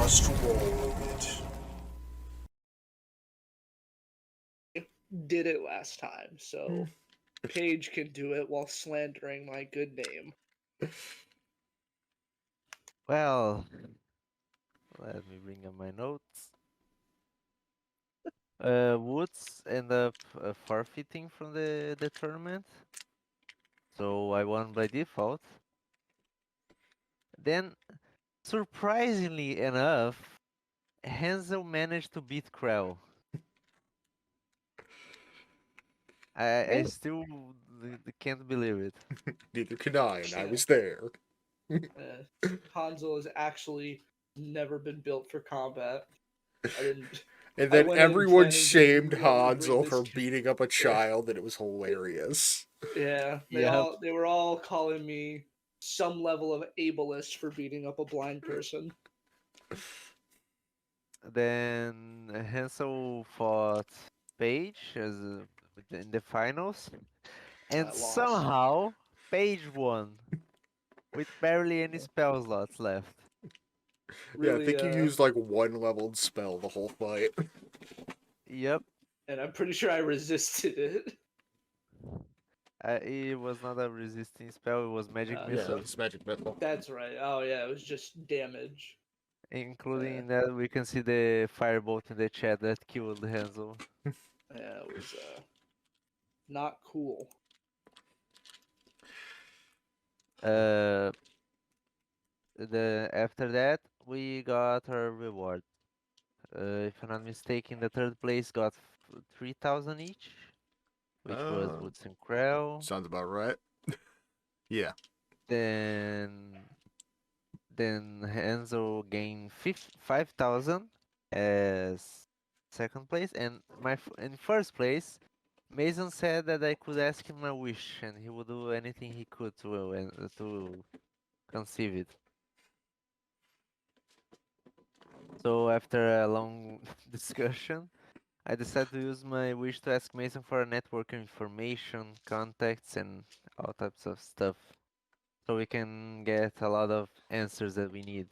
Just roll it. Did it last time, so Paige can do it while slandering my good name. Well, let me bring up my notes. Woods end up forfeiting from the tournament, so I won by default. Then, surprisingly enough, Hansel managed to beat Krell. I still can't believe it. Neither can I, and I was there. Hansel has actually never been built for combat. I didn't. And I then went in everyone planning to shamed immediately bring Hansel this for kid- beating up a child, and it was hilarious. Yeah, Yep. they were all calling me some level of ableist for beating up a blind person. Then Hansel fought Paige in the finals, and Lost. somehow Paige won with barely any spell slots left. Yeah, I Really, think you used like one leveled spell the whole fight. Yep, and I'm pretty sure I resisted it. it was not a resisting spell; it was magic Yeah, missile. it's magic missile. That's right. Oh yeah, it was just damage. Including that, we can see the firebolt in the chat that killed Hansel. Yeah, it was not cool. After that, we got our reward. If I'm not mistaken, the third place got 3,000 each, which was Woods and Krell. Sounds about right. Yeah. Then Hansel gained 5,000 as second place, and in first place, Mason said that I could ask him a wish, and he would do anything he could to conceive it. So after a long discussion, I decided to use my wish to ask Mason for a network information, contacts, and all types of stuff, so we can get a lot of answers that we need.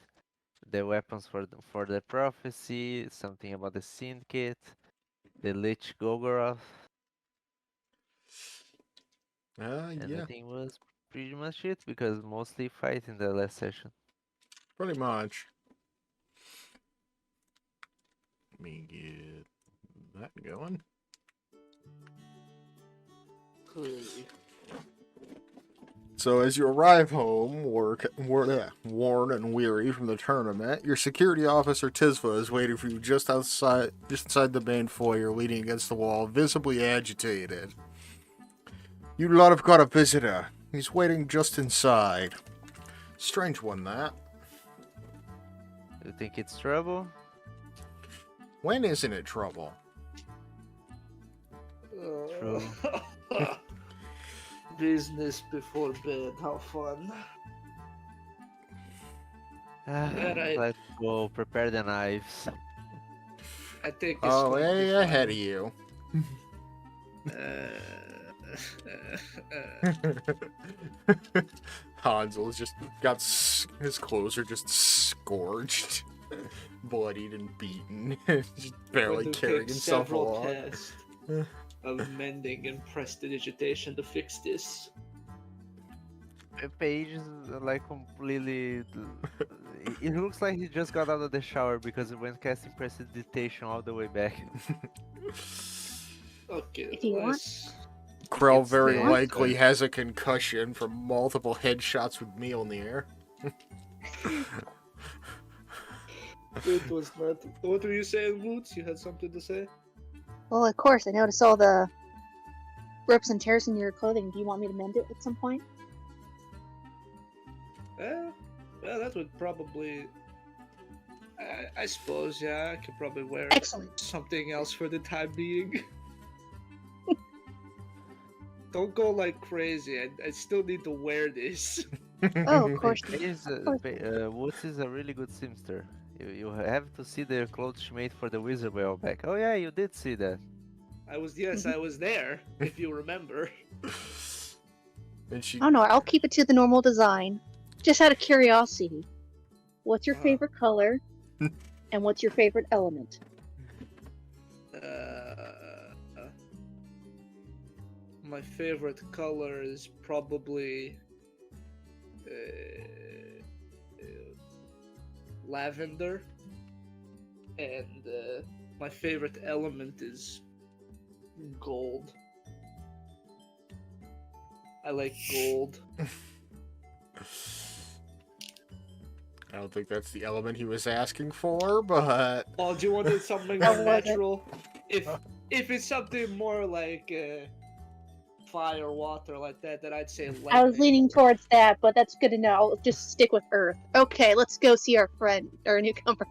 The weapons for the prophecy, something about the syndicate, the Lich Gogoroth, and I Yeah, think was pretty much it, because mostly fight in the last session. pretty much. Let me get that going. So as you arrive home, worn and weary from the tournament, your security officer Tisva is waiting for you just inside the main foyer, leaning against the wall, visibly agitated. You lot have got a visitor. He's waiting just inside. Strange one, that. You think it's trouble? When isn't it trouble? True. Business before bed. How fun. Alright. Let's go prepare the knives. I think. Oh, way ahead of you. Hansel's just got his clothes are just scorched, bloodied and beaten, just barely carrying himself along. Tests of mending and prestidigitation to fix this. Paige is like completely. It looks like he just got out of the shower because he went casting prestidigitation all the way back. Okay. If you want. Krell very Yeah. likely has a concussion from multiple headshots with me on the air. It was not. What were you saying, Woods? You had something to say? Well, of course, I noticed all the rips and tears in your clothing. Do you want me to mend it at some point? Well, that would probably. I suppose, yeah, I could probably wear Excellent. something else for the time being. Don't go like crazy. I still need to wear this. Oh, of course. Woods is a really good seamster. You have to see the clothes she made for the wizard whale back. Oh yeah, you did see that. I was there, if you remember. And she Oh no, I'll keep it to the normal design. Just out of curiosity, what's your favorite color? And what's your favorite element? My favorite color is probably lavender, and my favorite element is gold. I like gold. I don't think that's the element he was asking for, but Oh, do you want something How more was it? natural? If it's something more like fire, water like that, then I'd say lightning. I was leaning towards that, but that's good to know. I'll just stick with Earth. Okay, let's go see our friend, our newcomer.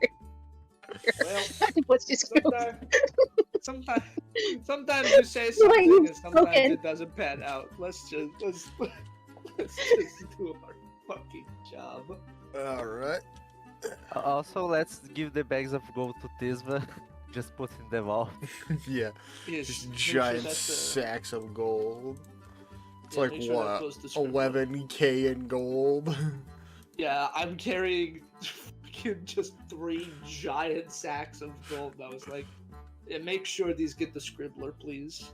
Well, What's just sometimes you say The way something you've and sometimes spoken. it doesn't pan out. Let's just do our fucking job. all right. Also, let's give the bags of gold to Tisva. Just put in the vault. Yeah, Yes, just make sure giant that, sacks of gold. It's yeah, like make sure that what, goes to Scribbler. 11K in gold. Yeah, I'm carrying fucking just 3 giant sacks of gold. And I was like, yeah, make sure these get the Scribbler, please.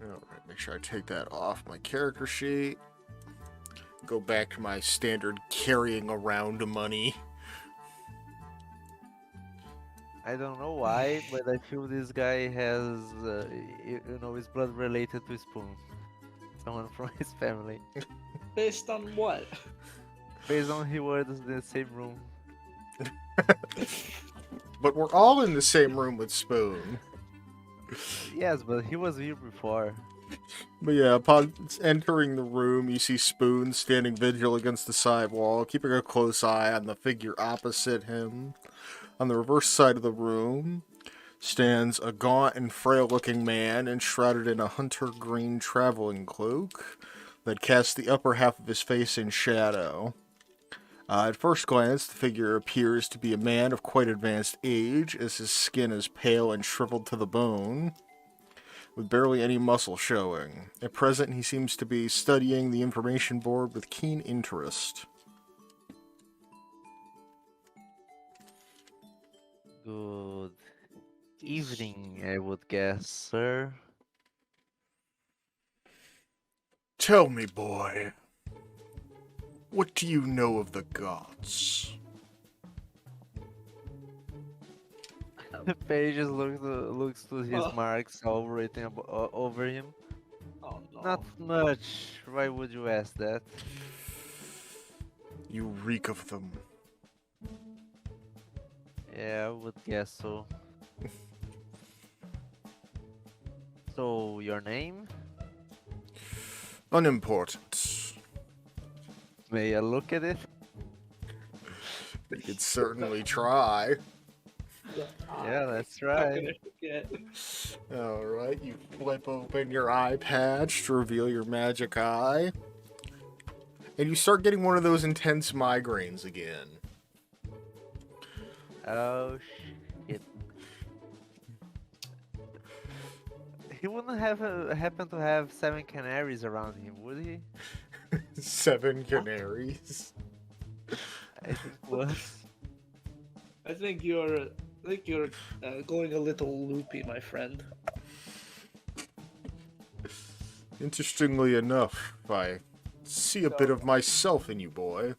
Alright, make sure I take that off my character sheet. Go back to my standard carrying around money. I don't know why, but I feel this guy has, his blood related to Spoon. Someone from his family. Based on what? Based on he was in the same room. But we're all in the same room with Spoon. Yes, but he was here before. But yeah, upon entering the room, you see Spoon standing vigil against the side wall, keeping a close eye on the figure opposite him. On the reverse side of the room stands a gaunt and frail-looking man enshrouded in a hunter green traveling cloak that casts the upper half of his face in shadow. At first glance, the figure appears to be a man of quite advanced age, as his skin is pale and shriveled to the bone, with barely any muscle showing. At present, he seems to be studying the information board with keen interest. Good evening, I would guess, sir. Tell me, boy, what do you know of the gods? Perry just looks to his Oh. marks all written over him. Oh no. Not much. Why would you ask that? You reek of them. Yeah, I would guess so. So, your name? Unimportant. May I look at it? They could certainly try. Yeah, that's Not right. gonna forget. Alright, you flip open your eye patch to reveal your magic eye. And you start getting one of those intense migraines again. Oh shit. He wouldn't have happen to have 7 canaries around him, would he? 7 canaries. I think was. I think you're going a little loopy, my friend. Interestingly enough, I see a bit of myself in you, boy.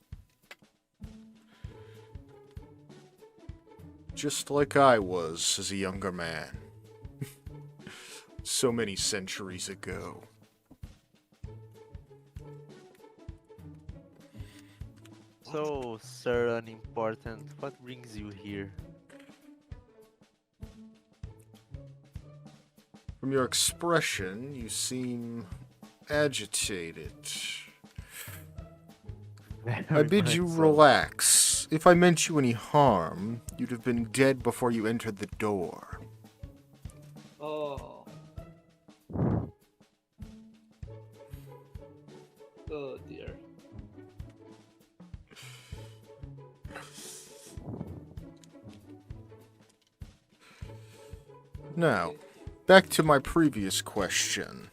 Just like I was as a younger man. So many centuries ago. So, sir, unimportant, what brings you here? From your expression, you seem agitated. I Very bid much you so. relax. If I meant you any harm, you'd have been dead before you entered the door. Oh. Oh dear. Now, back to my previous question.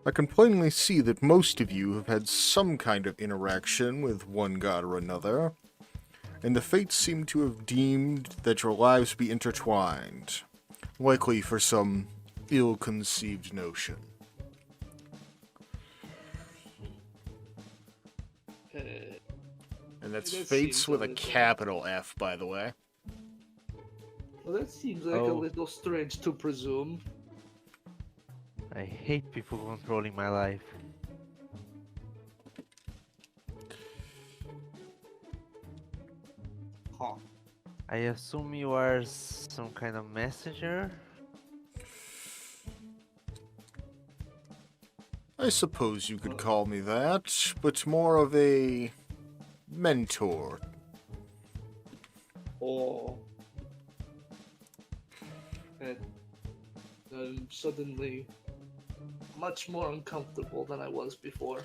I can plainly see that most of you have had some kind of interaction with one god or another, and the fates seem to have deemed that your lives be intertwined, likely for some ill-conceived notion. Uh, And that's That fates seems a with a little- capital F, by the way. well, that seems like a Oh. little strange to presume. I hate people controlling my life. Huh. I assume you are some kind of messenger? I suppose you could call me that, but more of a mentor. Oh. And I'm suddenly much more uncomfortable than I was before.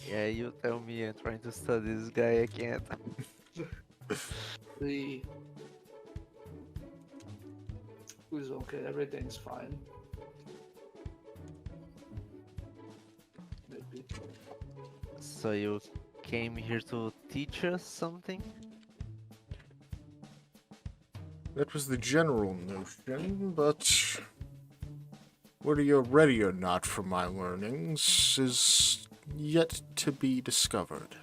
Yeah, you tell me I'm trying to study this guy, I can't. The It's okay, everything's fine. Maybe. So you came here to teach us something? That was the general notion, but whether you're ready or not for my learnings is yet to be discovered.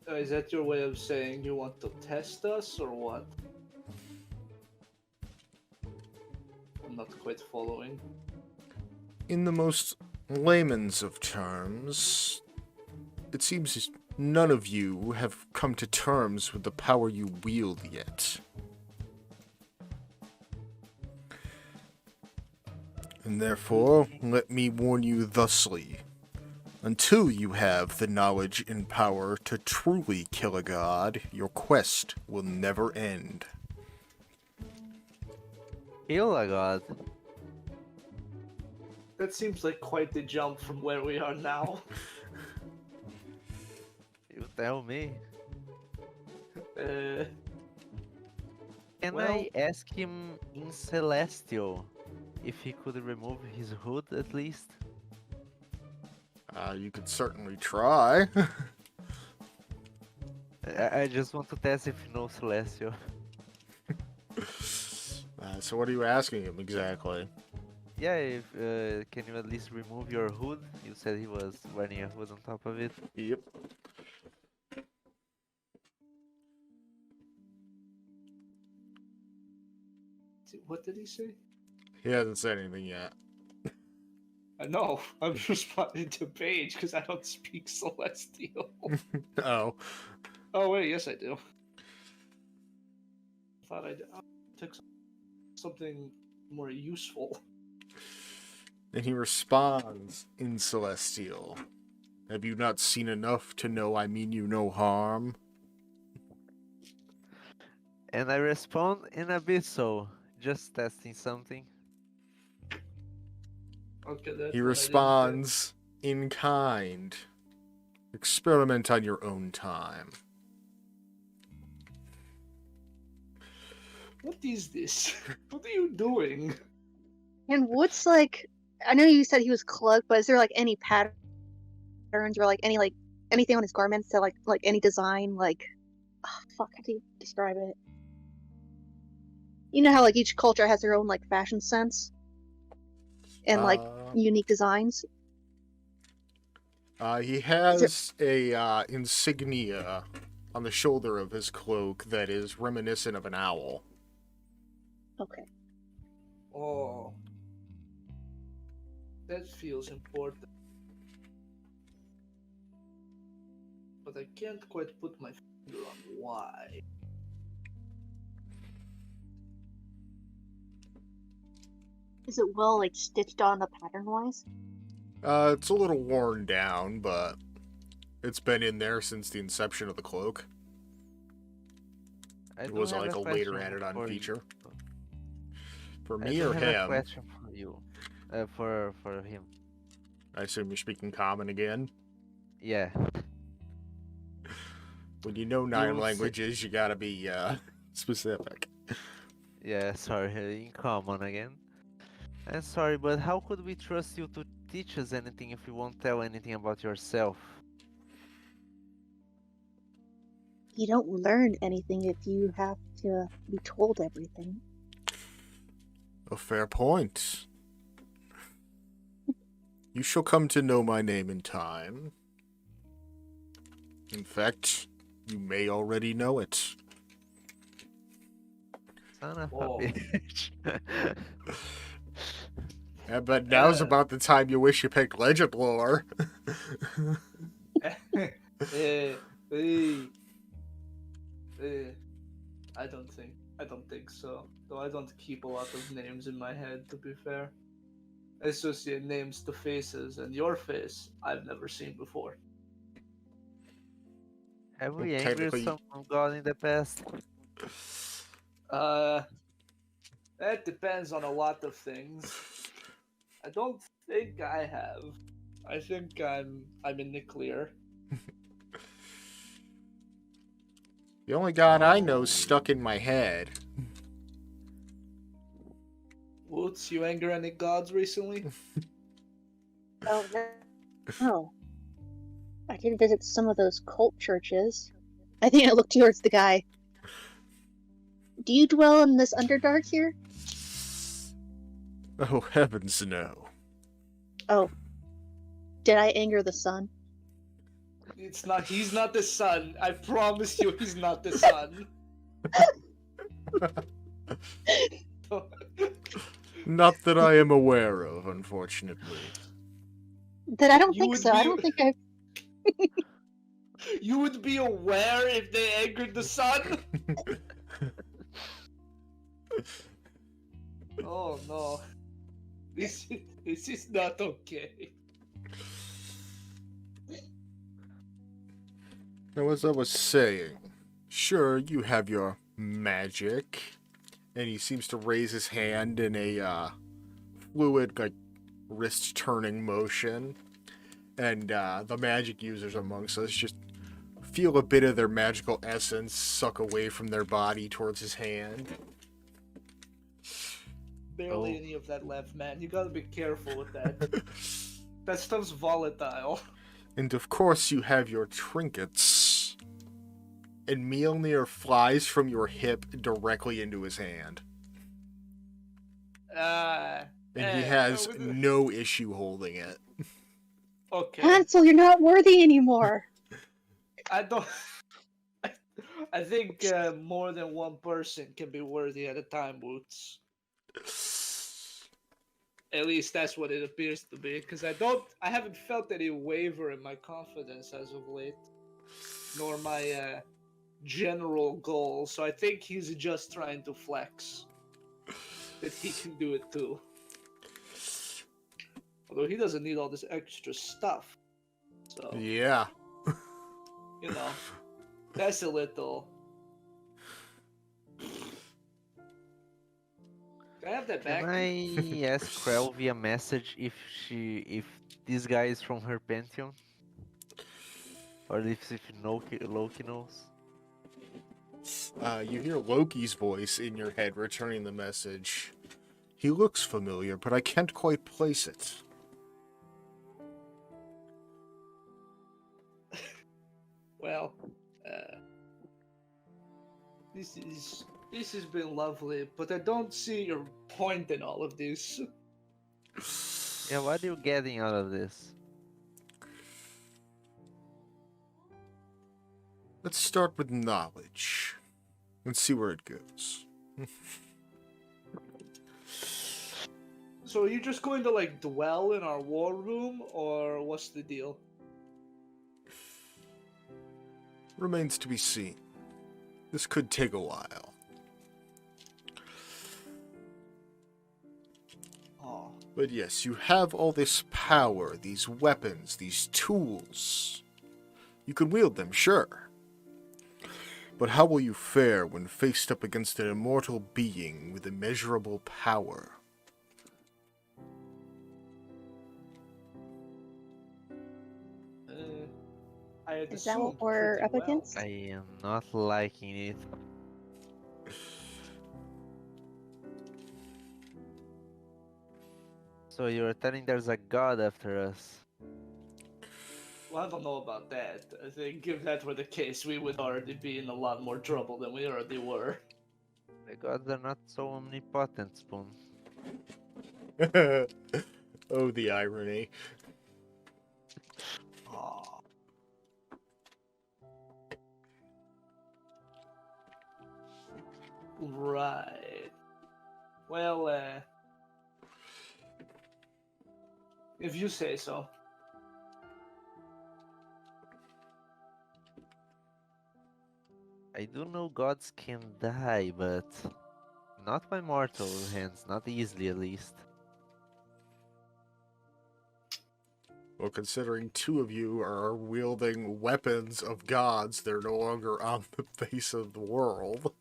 Is that your way of saying you want to test us, or what? I'm not quite following. In the most layman's of terms, it seems none of you have come to terms with the power you wield yet. And therefore, let me warn you thusly. Until you have the knowledge and power to truly kill a god, your quest will never end. Kill a god. That seems like quite the jump from where we are now. You tell me. Can Well- I ask him in Celestial if he could remove his hood at least? You could certainly try. I just want to test if he knows Celestial. So what are you asking him exactly? Yeah, if can you at least remove your hood? You said he was wearing a hood on top of it. Yep. What did he say? He hasn't said anything yet. I know. I'm responding to Paige because I don't speak Celestial. Oh. Oh wait, yes I do. Thought I took something more useful. And he responds in Celestial. Have you not seen enough to know I mean you no harm? And I respond in Abyssal, just testing something. Okay, that's He what I responds in kind. Experiment on your own time. didn't. What is this? What are you doing? And what's like? I know you said he was cloaked, but is there like any patterns or like any like anything on his garments that like any design like? Oh, fuck, how do you describe it? You know how like each culture has their own like fashion sense and like unique designs. He has a insignia on the shoulder of his cloak that is reminiscent of an owl. Okay. Oh. That feels important. But I can't quite put my finger on why. Is it well like stitched on the pattern wise? It's a little worn down, but it's been in there since the inception of the cloak. I It do wasn't have like a question later added on for you. feature. For I me do or have a him? question for you. For him. I assume you're speaking common again. Yeah. When you know 9 will say- languages, you gotta be specific. Yeah, sorry, in common again. And sorry, but how could we trust you to teach us anything if you won't tell anything about yourself? You don't learn anything if you have to be told everything. A fair point. You shall come to know my name in time. In fact, you may already know it. Son of a Whoa. bitch. Yeah, but now's Uh. about the time you wish you picked legend lore. Eh, eh, eh, I don't think so. Though I don't keep a lot of names in my head, to be fair. I associate names to faces, and your face I've never seen before. Have Well, we angered technically- some god in the past? That depends on a lot of things. I don't think I have. I think I'm in the clear. The only god I know's stuck in my head. Woots, you anger any gods recently? Oh, no. I did visit some of those cult churches. I think I looked towards the guy. Do you dwell in this Underdark here? Oh, heavens no. Oh. Did I anger the sun? It's not. He's not the son. I promise you, he's not the son. Not that I am aware of, unfortunately. That I don't You think would so. I be- don't think I've. You would be aware if they angered the son. Oh no, this is not okay. Now, as I was saying, sure, you have your magic, and he seems to raise his hand in a fluid, like, wrist-turning motion, and the magic users amongst us just feel a bit of their magical essence suck away from their body towards his hand. Barely Oh. any of that left, man. You gotta be careful with that. That stuff's volatile. And of course, you have your trinkets. And Mjolnir flies from your hip directly into his hand. And he has no issue holding it. Okay. Hansel, you're not worthy anymore. I don't. I think more than one person can be worthy at a time, Woots. At least that's what it appears to be. Because I haven't felt any waver in my confidence as of late, nor my general goal. So I think he's just trying to flex that he can do it too. Although he doesn't need all this extra stuff. So, Yeah. you know, that's a little. Can I have that back? Can I ask Krell via message if this guy is from her pantheon? Or if Loki knows? You hear Loki's voice in your head returning the message. He looks familiar, but I can't quite place it. Well, this has been lovely, but I don't see your point in all of this. Yeah, what are you getting out of this? Let's start with knowledge. And see where it goes. So are you just going to like dwell in our war room, or what's the deal? Remains to be seen. This could take a while. Oh, But yes, you have all this power, these weapons, these tools. You can wield them, sure. But how will you fare when faced up against an immortal being with immeasurable power? I had Is that what assumed we're pretty up well. against? I am not liking it. So you're telling there's a god after us? Well, I don't know about that. I think if that were the case, we would already be in a lot more trouble than we already were. The gods are not so omnipotent, Spoon. Oh, the irony. Aw. Right. Well, if you say so. I do know gods can die, but not by mortal hands, not easily at least. Well, considering two of you are wielding weapons of gods, they're no longer on the face of the world.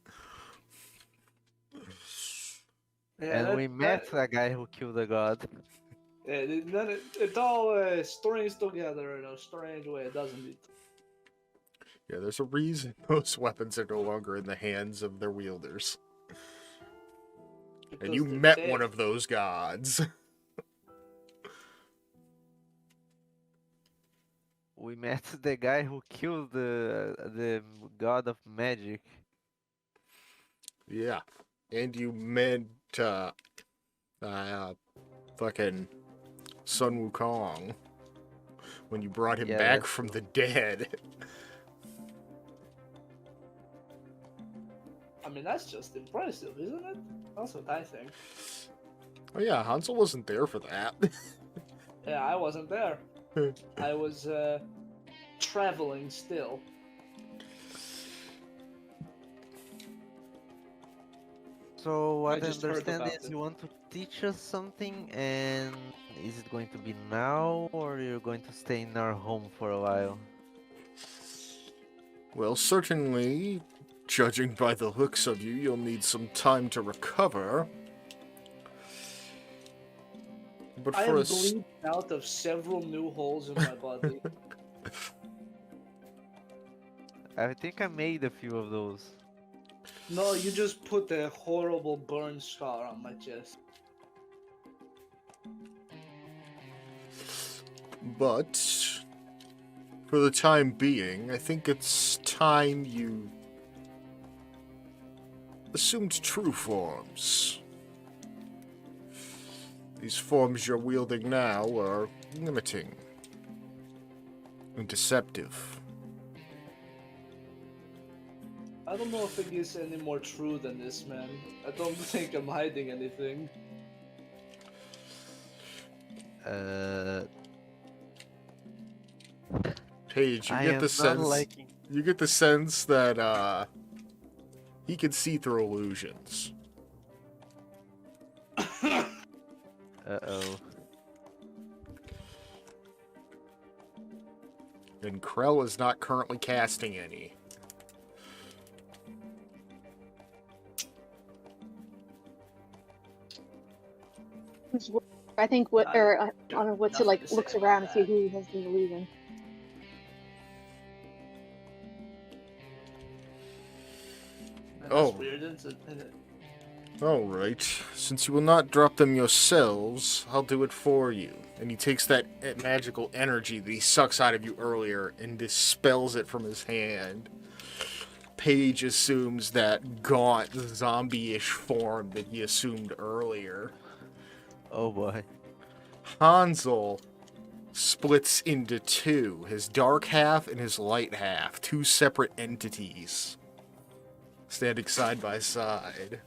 Yeah, And we met a guy who killed a god. it all strings together in a strange way, doesn't it? Yeah, there's a reason those weapons are no longer in the hands of their wielders. And Because you they're met dead. one of those gods. We met the guy who killed the god of magic. Yeah. And you met, fucking Sun Wukong when you brought him Yeah, back that's from true. the dead. I mean, that's just impressive, isn't it? That's what I think. Oh yeah, Hansel wasn't there for that. Yeah, I wasn't there. I was traveling still. So what I just heard understand about is it. you want to teach us something, and is it going to be now, or you're going to stay in our home for a while? Well, certainly, judging by the looks of you, you'll need some time to recover. But I for am us, bleeding out of several new holes in my body. I think I made a few of those. No, you just put a horrible burn scar on my chest. but for the time being, I think it's time you assumed true forms. These forms you're wielding now are limiting and deceptive. I don't know if it gets any more true than this, man. I don't think I'm hiding anything. Paige, you I get am the not sense liking. you get the sense that he can see through illusions. Uh-oh. And Krell is not currently casting any. I think what, or I don't know what to Nothing like to say looks about around and see that. who has the illusion. That's Oh. weird, isn't it? Alright, since you will not drop them yourselves, I'll do it for you. And he takes that magical energy that he sucks out of you earlier and dispels it from his hand. Paige assumes that gaunt, zombie-ish form that he assumed earlier. Oh boy. Hansel splits into two, his dark half and his light half, two separate entities, standing side by side.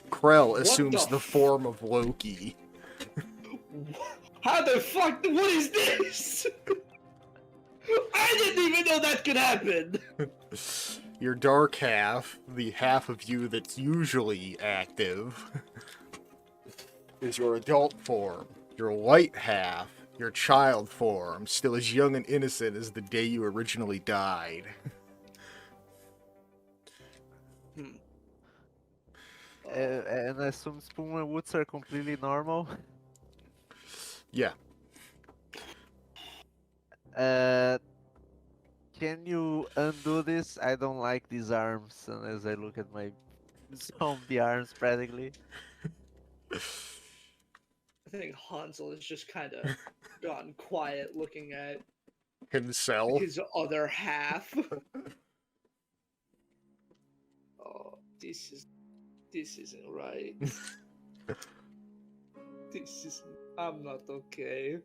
Krell assumes the form of Loki. How the fuck? What is this? I didn't even know that could happen. Your dark half, the half of you that's usually active, is your adult form. Your light half, your child form, still as young and innocent as the day you originally died. And I assume Spoon and Woods are completely normal. Yeah. Uh, Can you undo this? I don't like these arms. And as I look at my zombie arms, practically. I think Hansel is just kind of gone quiet, looking at Himself. his other half. Oh, this isn't right. This is I'm not okay.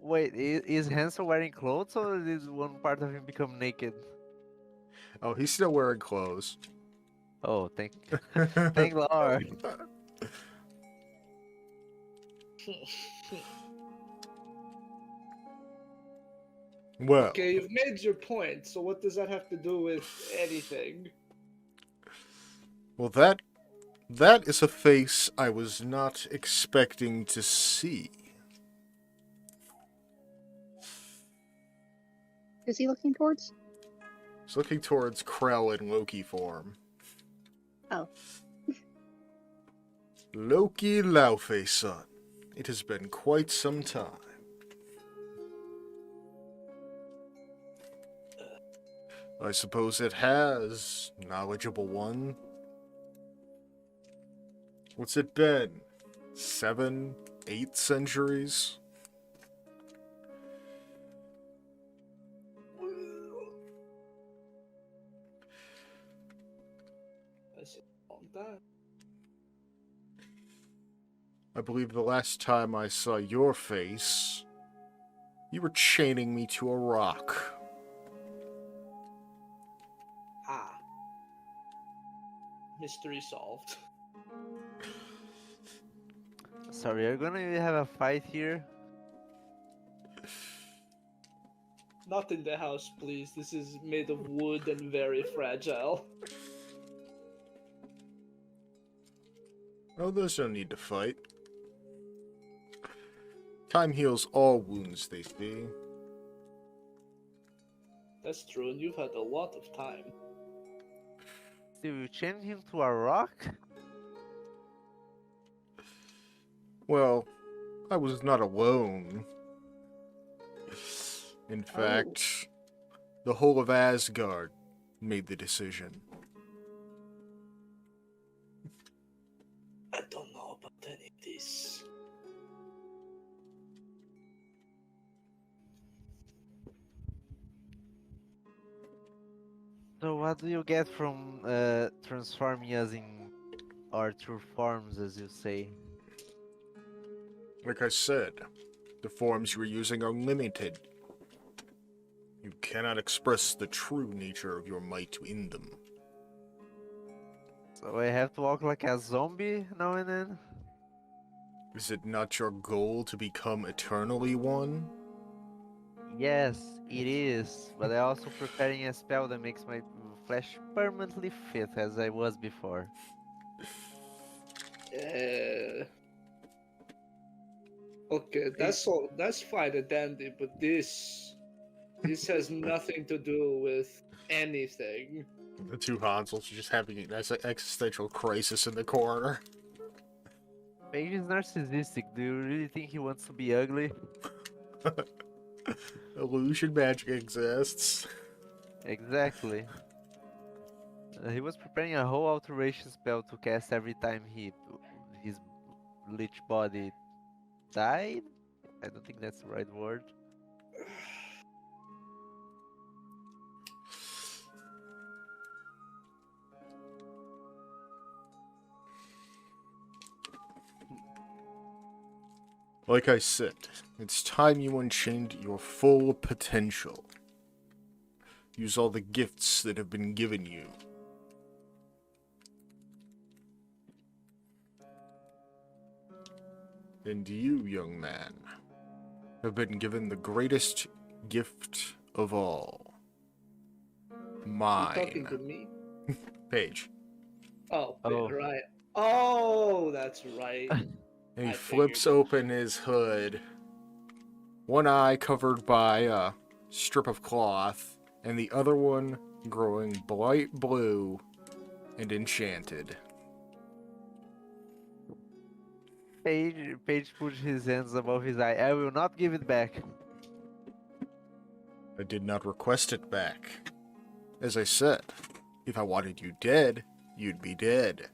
Wait, is Hansel wearing clothes or did one part of him become naked? Oh, he's still wearing clothes. Oh, thank Lord. Well, Okay, you've made your point. So what does that have to do with anything? well, that is a face I was not expecting to see. Is he looking towards? He's looking towards Krell in Loki form. Oh. Loki Laufey-son. It has been quite some time. I suppose it has, knowledgeable one. What's it been? 7, 8 centuries? That's a long time. I believe the last time I saw your face, you were chaining me to a rock. Ah. Mystery solved. Sorry, are you gonna have a fight here? Not in the house, please. This is made of wood and very fragile. Oh, there's no need to fight. Time heals all wounds, they say. That's true, and you've had a lot of time. Still, you chained him to a rock? Well, I was not alone. In Oh. fact, the whole of Asgard made the decision. I don't know about any of this. So what do you get from transforming us in our true forms, as you say? Like I said, the forms you are using are limited. You cannot express the true nature of your might in them. So I have to walk like a zombie now and then? Is it not your goal to become eternally one? Yes, it is, but I'm also preparing a spell that makes my flesh permanently fit as I was before. Okay, that's fine and dandy, but this has nothing to do with anything. The two Hansels are just having an existential crisis in the corner. Paige is narcissistic. Do you really think he wants to be ugly? Illusion magic exists. Exactly. He was preparing a whole alteration spell to cast every time his lich body died. I don't think that's the right word. Like I said, it's time you unchained your full potential. Use all the gifts that have been given you. And you, young man, have been given the greatest gift of all. You talking to Mine. me? Paige. Oh, Oh. right. Oh, that's right. And he I flips figured it. open his hood. One eye covered by a strip of cloth, and the other one growing bright blue and enchanted. Page puts his hands above his eye. I will not give it back. I did not request it back. As I said, if I wanted you dead, you'd be dead.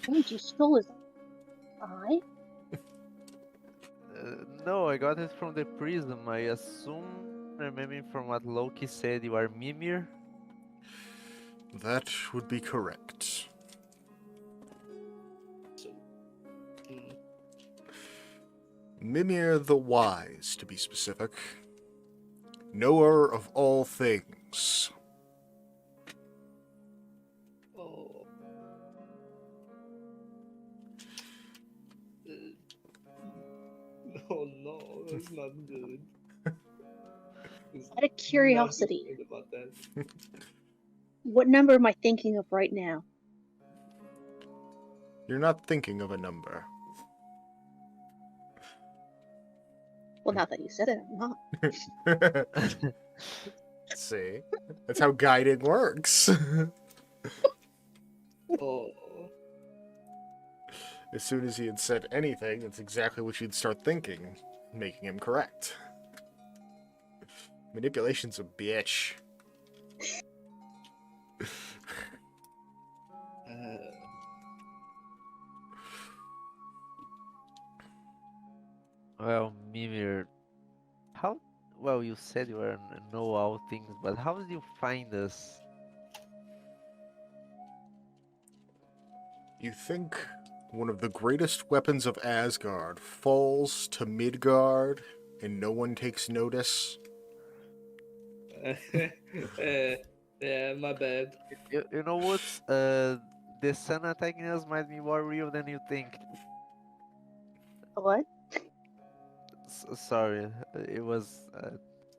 Did you stole his eye? No, I got it from the prism. I assume, remembering from what Loki said, you are Mimir? That would be correct. So, mm, Mimir the Wise, to be specific. Knower of all things. oh. Oh no, that's not good. Out of curiosity, Not good about that. what number am I thinking of right now? You're not thinking of a number. Well, now that you said it, I'm not. See? That's how guiding works. Oh. As soon as he had said anything, that's exactly what you'd start thinking, making him correct. Manipulation's a bitch. Well, Mimir, how? Well, you said you are know all things, but how did you find us? You think one of the greatest weapons of Asgard falls to Midgard and no one takes notice? Yeah, my bad. You know what's the sun attacking us might be more real than you think. What? Sorry, it was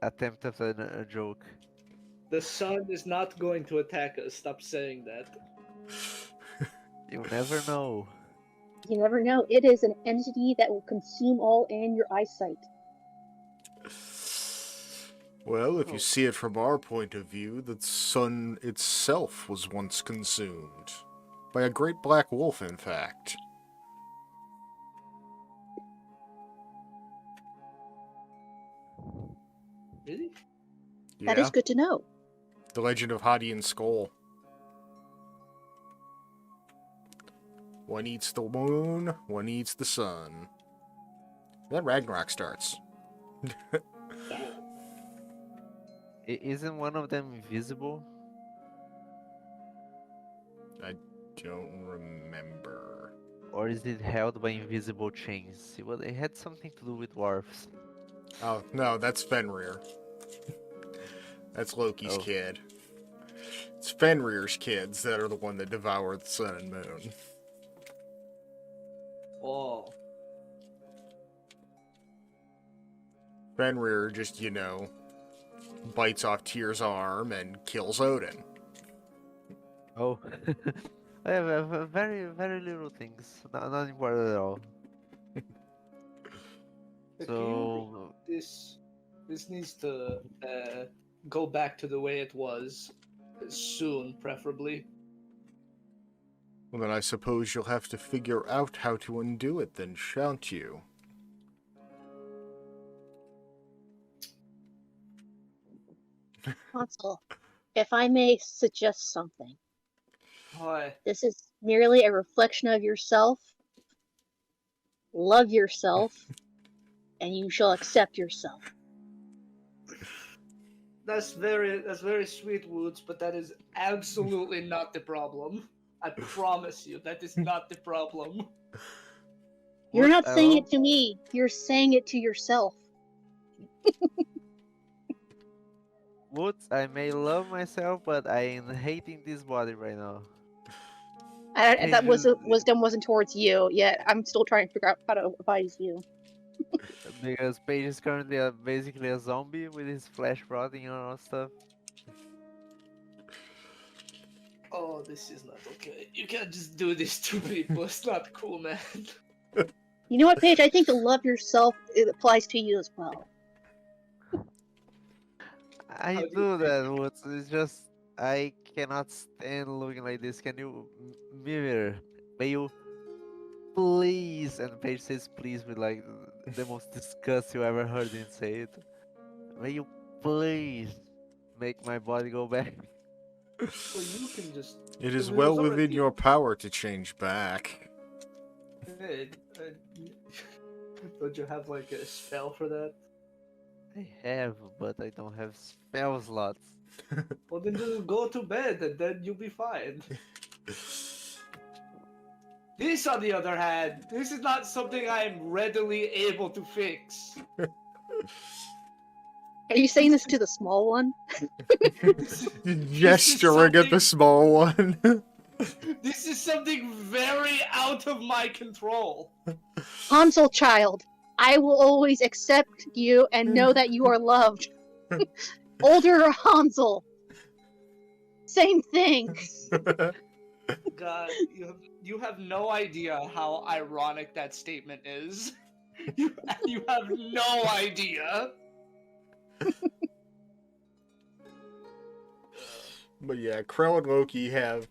attempt at a joke. The sun is not going to attack us. Stop saying that. You never know. You never know. It is an entity that will consume all and your eyesight. Well, if Oh. you see it from our point of view, the sun itself was once consumed. By a great black wolf, in fact. Really? That Yeah, is good to know. the legend of Hadian Skull. One eats the moon, one eats the sun. Then Ragnarok starts. Isn't one of them invisible? I don't remember. Or is it held by invisible chains? Well, it had something to do with dwarfs. Oh, no, that's Fenrir. That's Loki's Oh. kid. It's Fenrir's kids that are the one that devour the sun and moon. Oh. Fenrir just, bites off Tyr's arm and kills Odin. Oh. I have very, very little things. Not important at all. If So, this needs to go back to the way it was soon, preferably. Well, then I suppose you'll have to figure out how to undo it then, shan't you? Consul, if I may suggest something, Hi. this is merely a reflection of yourself. Love yourself, and you shall accept yourself. That's very sweet, Woods, but that is absolutely not the problem. I promise you, that is not the problem. You're What not saying else? it to me, you're saying it to yourself. Woods, I may love myself, but I am hating this body right now. That Pages- wisdom wasn't towards you yet. I'm still trying to figure out how to advise you. Because Paige is currently basically a zombie with his flesh rotting and all stuff. Oh, this is not okay. You can't just do this to people. It's not cool, man. You know what, Paige? I think to love yourself, it applies to you as well. I How do you do that, Woods. It's just I cannot stand looking like this. Can you, Mirror? May you please, and Paige says please with like the most disgust you ever heard him say it. May you please make my body go back? Well, you can just. It is It well was within already- your power to change back. Hey, don't you have like a spell for that? I have, but I don't have spell slots. Well, then just go to bed and then you'll be fine. This, on the other hand, this is not something I am readily able to fix. Are you saying this to the small one? Gesturing at the small one. This is something very out of my control. Hansel child, I will always accept you and know that you are loved. Older Hansel. Same thing. God, you have no idea how ironic that statement is. You have no idea. But yeah, Krell and Loki have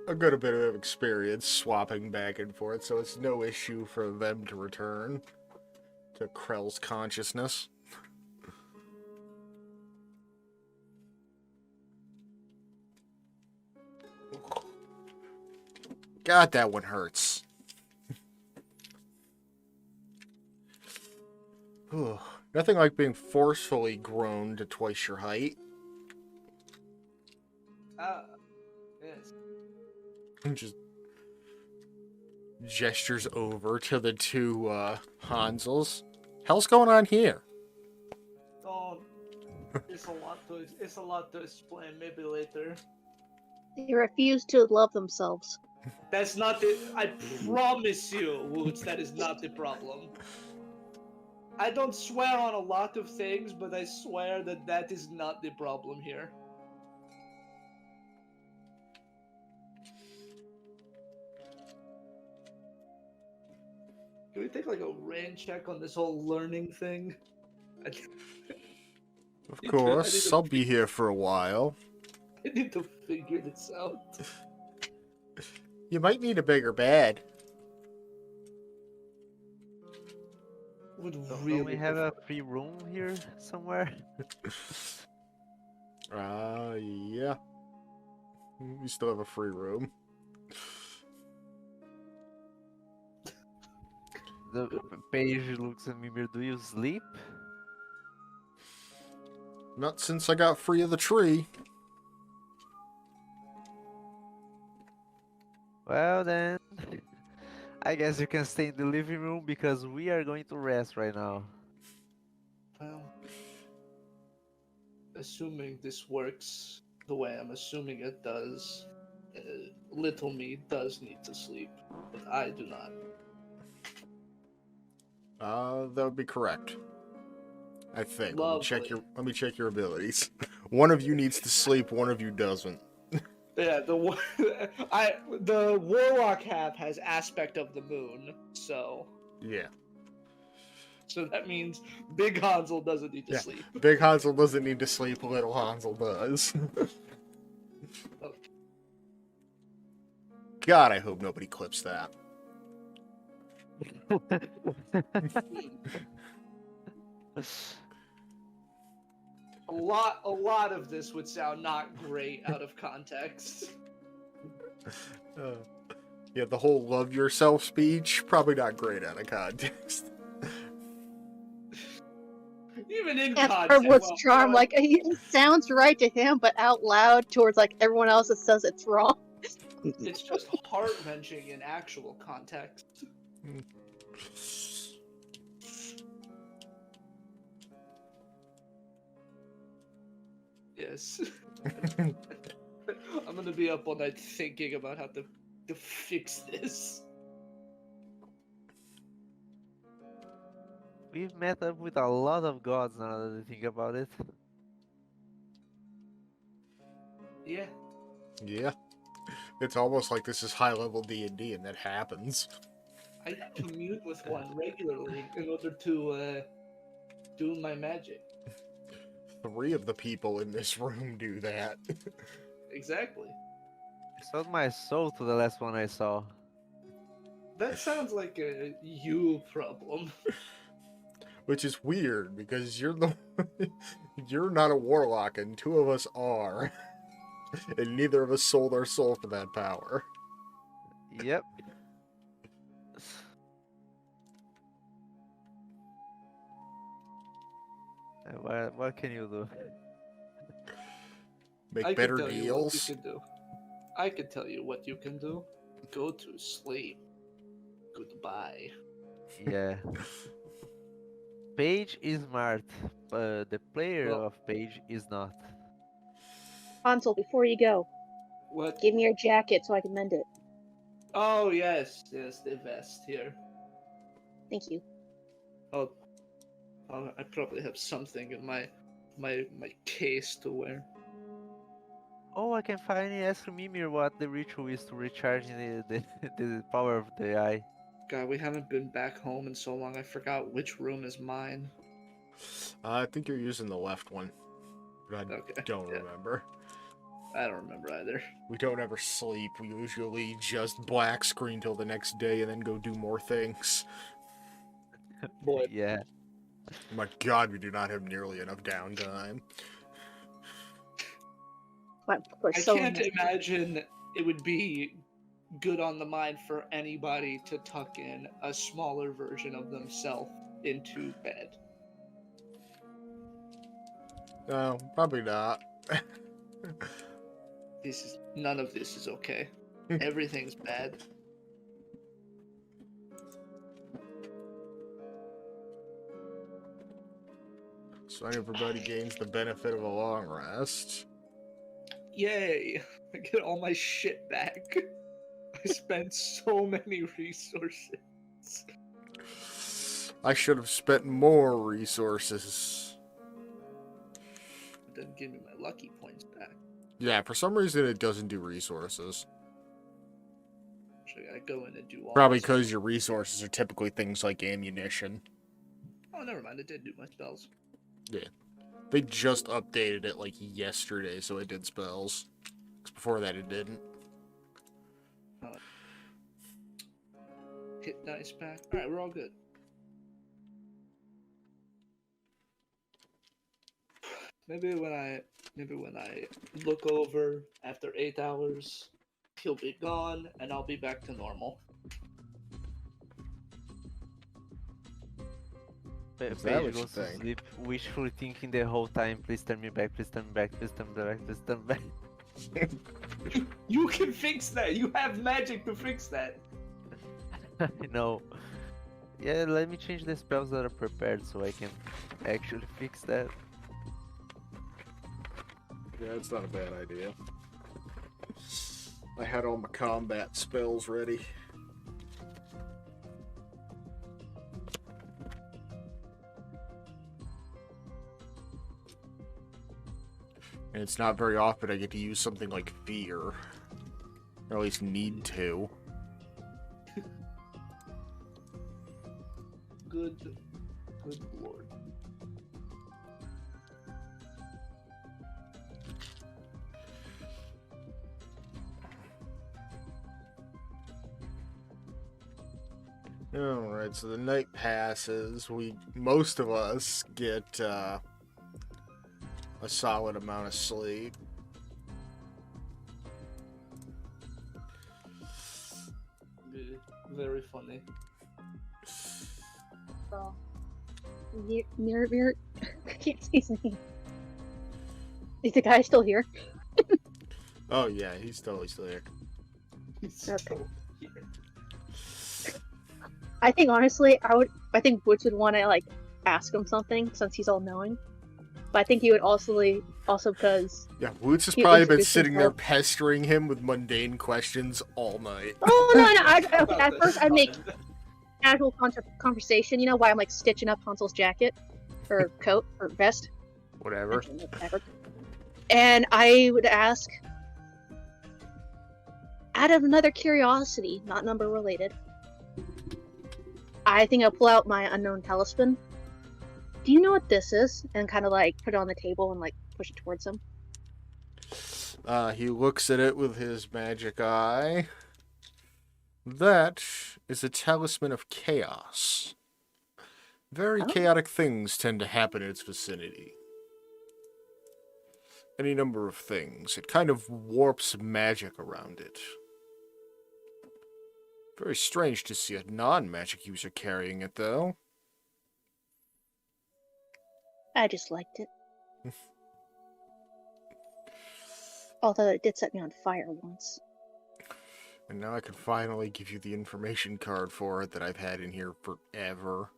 a good bit of experience swapping back and forth, so it's no issue for them to return to Krell's consciousness. God, that one hurts. Whew. Nothing like being forcefully grown to twice your height. Yes. Just gestures over to the two Hansels. Hell's going on here? Oh, it's a lot to explain. Maybe later. They refuse to love themselves. That's not the. I promise you, Woods, that is not the problem. I don't swear on a lot of things, but I swear that that is not the problem here. Can we take like a rain check on this whole learning thing? Of I course, need to- I'll be here for a while. I need to figure this out. You might need a bigger bed. Would Don't really we have prefer- a free room here somewhere? Yeah. We still have a free room. The Paige looks at Mimir. Do you sleep? Not since I got free of the tree. Well then, I guess you can stay in the living room because we are going to rest right now. Well, assuming this works the way I'm assuming it does, little me does need to sleep, but I do not. That would be correct. I think. Lovely. Let me check your abilities. One of you needs to sleep, one of you doesn't. Yeah, the warlock half has aspect of the moon, so Yeah. that means Big Hansel doesn't need to Yeah. sleep. Big Hansel doesn't need to sleep, little Hansel does. Okay. God, I hope nobody clips that. A lot of this would sound not great out of context. Yeah, the whole love yourself speech, probably not great out of context. Even in As context. per Wood's well, charm, you know, like it sounds right to him, but out loud towards like everyone else, it says it's wrong. it's just heart-wrenching in actual context. Yes. I'm gonna be up all night thinking about how to fix this. We've met up with a lot of gods now that I think about it. Yeah. Yeah. It's almost like this is high-level D&D, and that happens. I commute with one regularly in order to do my magic. 3 of the people in this room do that. Exactly. I sold my soul to the last one I saw. That sounds like a you problem. Which is weird because you're not a warlock and two of us are. And neither of us sold our soul for that power. Yep. What can you do? Make I better can tell you what you deals. can do. I can tell you what you can do. Go to sleep. Goodbye. Yeah. Paige is smart, but the player Well, of Paige is not. Hansel, before you go, what? give me your jacket so I can mend it. Oh yes, the vest here. Thank you. Oh, I probably have something in my case to wear. Oh, I can finally ask Mimir what the ritual is to recharge the power of the eye. God, we haven't been back home in so long. I forgot which room is mine. I think you're using the left one. But I Okay. don't Yeah, remember. I don't remember either. We don't ever sleep. We usually just black screen till the next day and then go do more things. Boy, Yeah. My god, we do not have nearly enough downtime. We're I so can't imagine it would be good on the mind for anybody to tuck in a smaller version of themselves into bed. No, probably not. None of this is okay. Everything's bad. So everybody gains the benefit of a long rest. Yay! I get all my shit back. I spent so many resources. I should have spent more resources. It doesn't give me my lucky points back. Yeah, for some reason it doesn't do resources. So I gotta go in and do all Probably this. because your resources are typically things like ammunition. Oh, never mind. It did do my spells. They just updated it like yesterday, so it did spells. 'Cause before that it didn't. Hit dice back. All right, we're all good. Maybe when I look over after 8 hours, he'll be gone and I'll be back to normal. Is that Paige what you goes to think? sleep, wishfully thinking the whole time, please turn me back, please turn me back, please turn me back, please turn me back. You can fix that. You have magic to fix that. I know. Yeah, let me change the spells that are prepared so I can actually fix that. Yeah, it's not a bad idea. I had all my combat spells ready. And it's not very often I get to use something like fear. Or at least need to. Good lord. Alright, so the night passes. Most of us get a solid amount of sleep. Very funny. Oh. Mir, I can't say his name. Is the guy still here? Oh yeah, he's totally still here. Okay. I think honestly, I think Butch would want to like ask him something since he's all knowing. But I think he would also because Yeah, Woots has He probably been introduced sitting there himself. pestering him with mundane questions all night. oh no, About at this first I'd make time. casual conversation. You know why I'm like stitching up Hansel's jacket or coat or vest. Whatever. And I would ask, out of another curiosity, not number related, I think I'll pull out my unknown talisman. Do you know what this is? And kind of like put it on the table and like push it towards him. He looks at it with his magic eye. That is a talisman of chaos. Very Oh. chaotic things tend to happen in its vicinity. Any number of things. It kind of warps magic around it. Very strange to see a non-magic user carrying it, though. I just liked it. Although it did set me on fire once. And now I can finally give you the information card for it that I've had in here forever.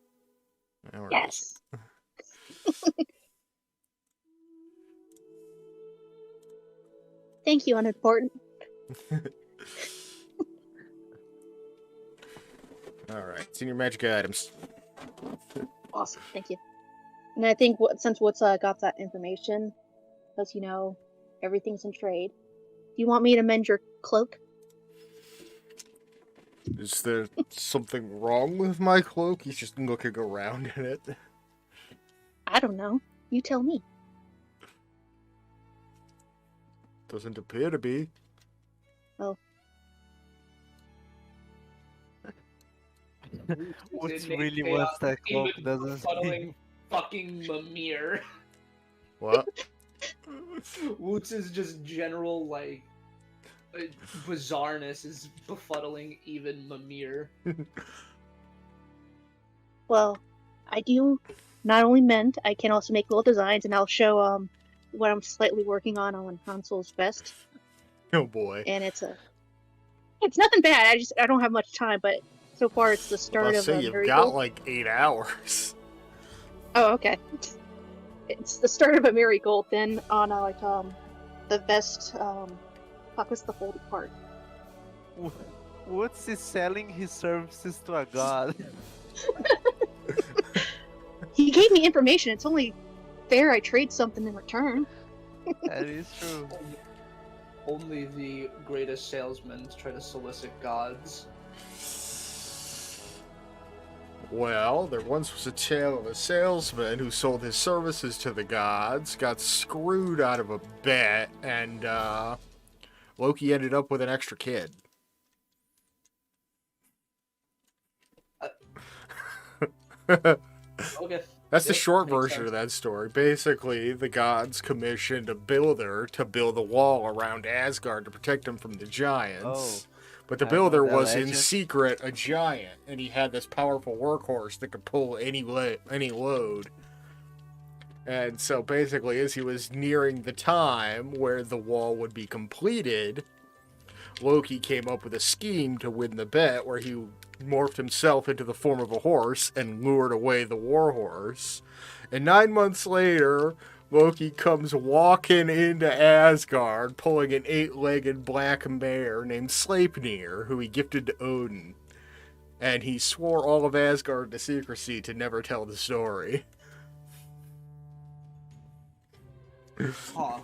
There it is. Yes. Thank you, unimportant. Alright, senior magic items. Awesome. Thank you. And I think since Woods got that information, because everything's in trade. Do you want me to mend your cloak? Is there something wrong with my cloak? He's just looking around in it. I don't know. You tell me. Doesn't appear to be. Oh. Woods Innate really chaos, wants that cloak, even doesn't he? befuddling fucking Mimir. What? Woots is just general, bizarreness is befuddling even Mimir. Well, I do not only mend, I can also make little designs, and I'll show what I'm slightly working on Hansel's vest. Oh boy. And it's nothing bad. I don't have much time, but so far it's the start I'll of say a you've Mary got Gold. like 8 hours. Oh, okay. It's the start of a Mary Gold. Then on the vest. Fuck, what's the holy part? Woods is selling his services to a god. He gave me information. It's only fair I trade something in return. That is true. Only the greatest salesmen try to solicit gods. Well, there once was a tale of a salesman who sold his services to the gods, got screwed out of a bet, and Loki ended up with an extra kid. Okay. That's the Yep, short makes version sense. of that story. Basically, the gods commissioned a builder to build a wall around Asgard to protect him from the giants. But the I know builder that was in legend. secret a giant, and he had this powerful workhorse that could pull any load. And so basically, as he was nearing the time where the wall would be completed, Loki came up with a scheme to win the bet where he morphed himself into the form of a horse and lured away the warhorse. And 9 months later, Loki comes walking into Asgard, pulling an 8-legged black mare named Sleipnir, who he gifted to Odin. And he swore all of Asgard to secrecy to never tell the story. Huh.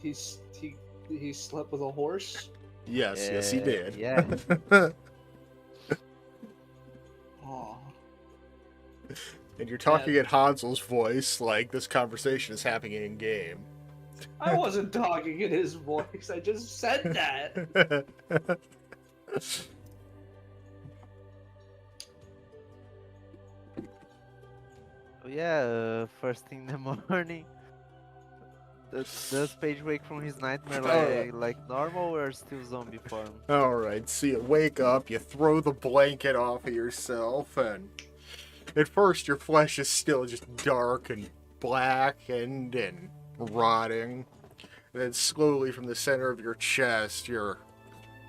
He slept with a horse? Yes, he did. Yeah. Oh. And you're talking in Hansel's voice like this conversation is happening in game. I wasn't talking in his voice, I just said that. Oh, yeah, first thing in the morning. Does Paige wake from his nightmare like normal or still zombie form? Alright, so you wake up, you throw the blanket off of yourself, and at first your flesh is still just dark and blackened and rotting. And then slowly from the center of your chest, your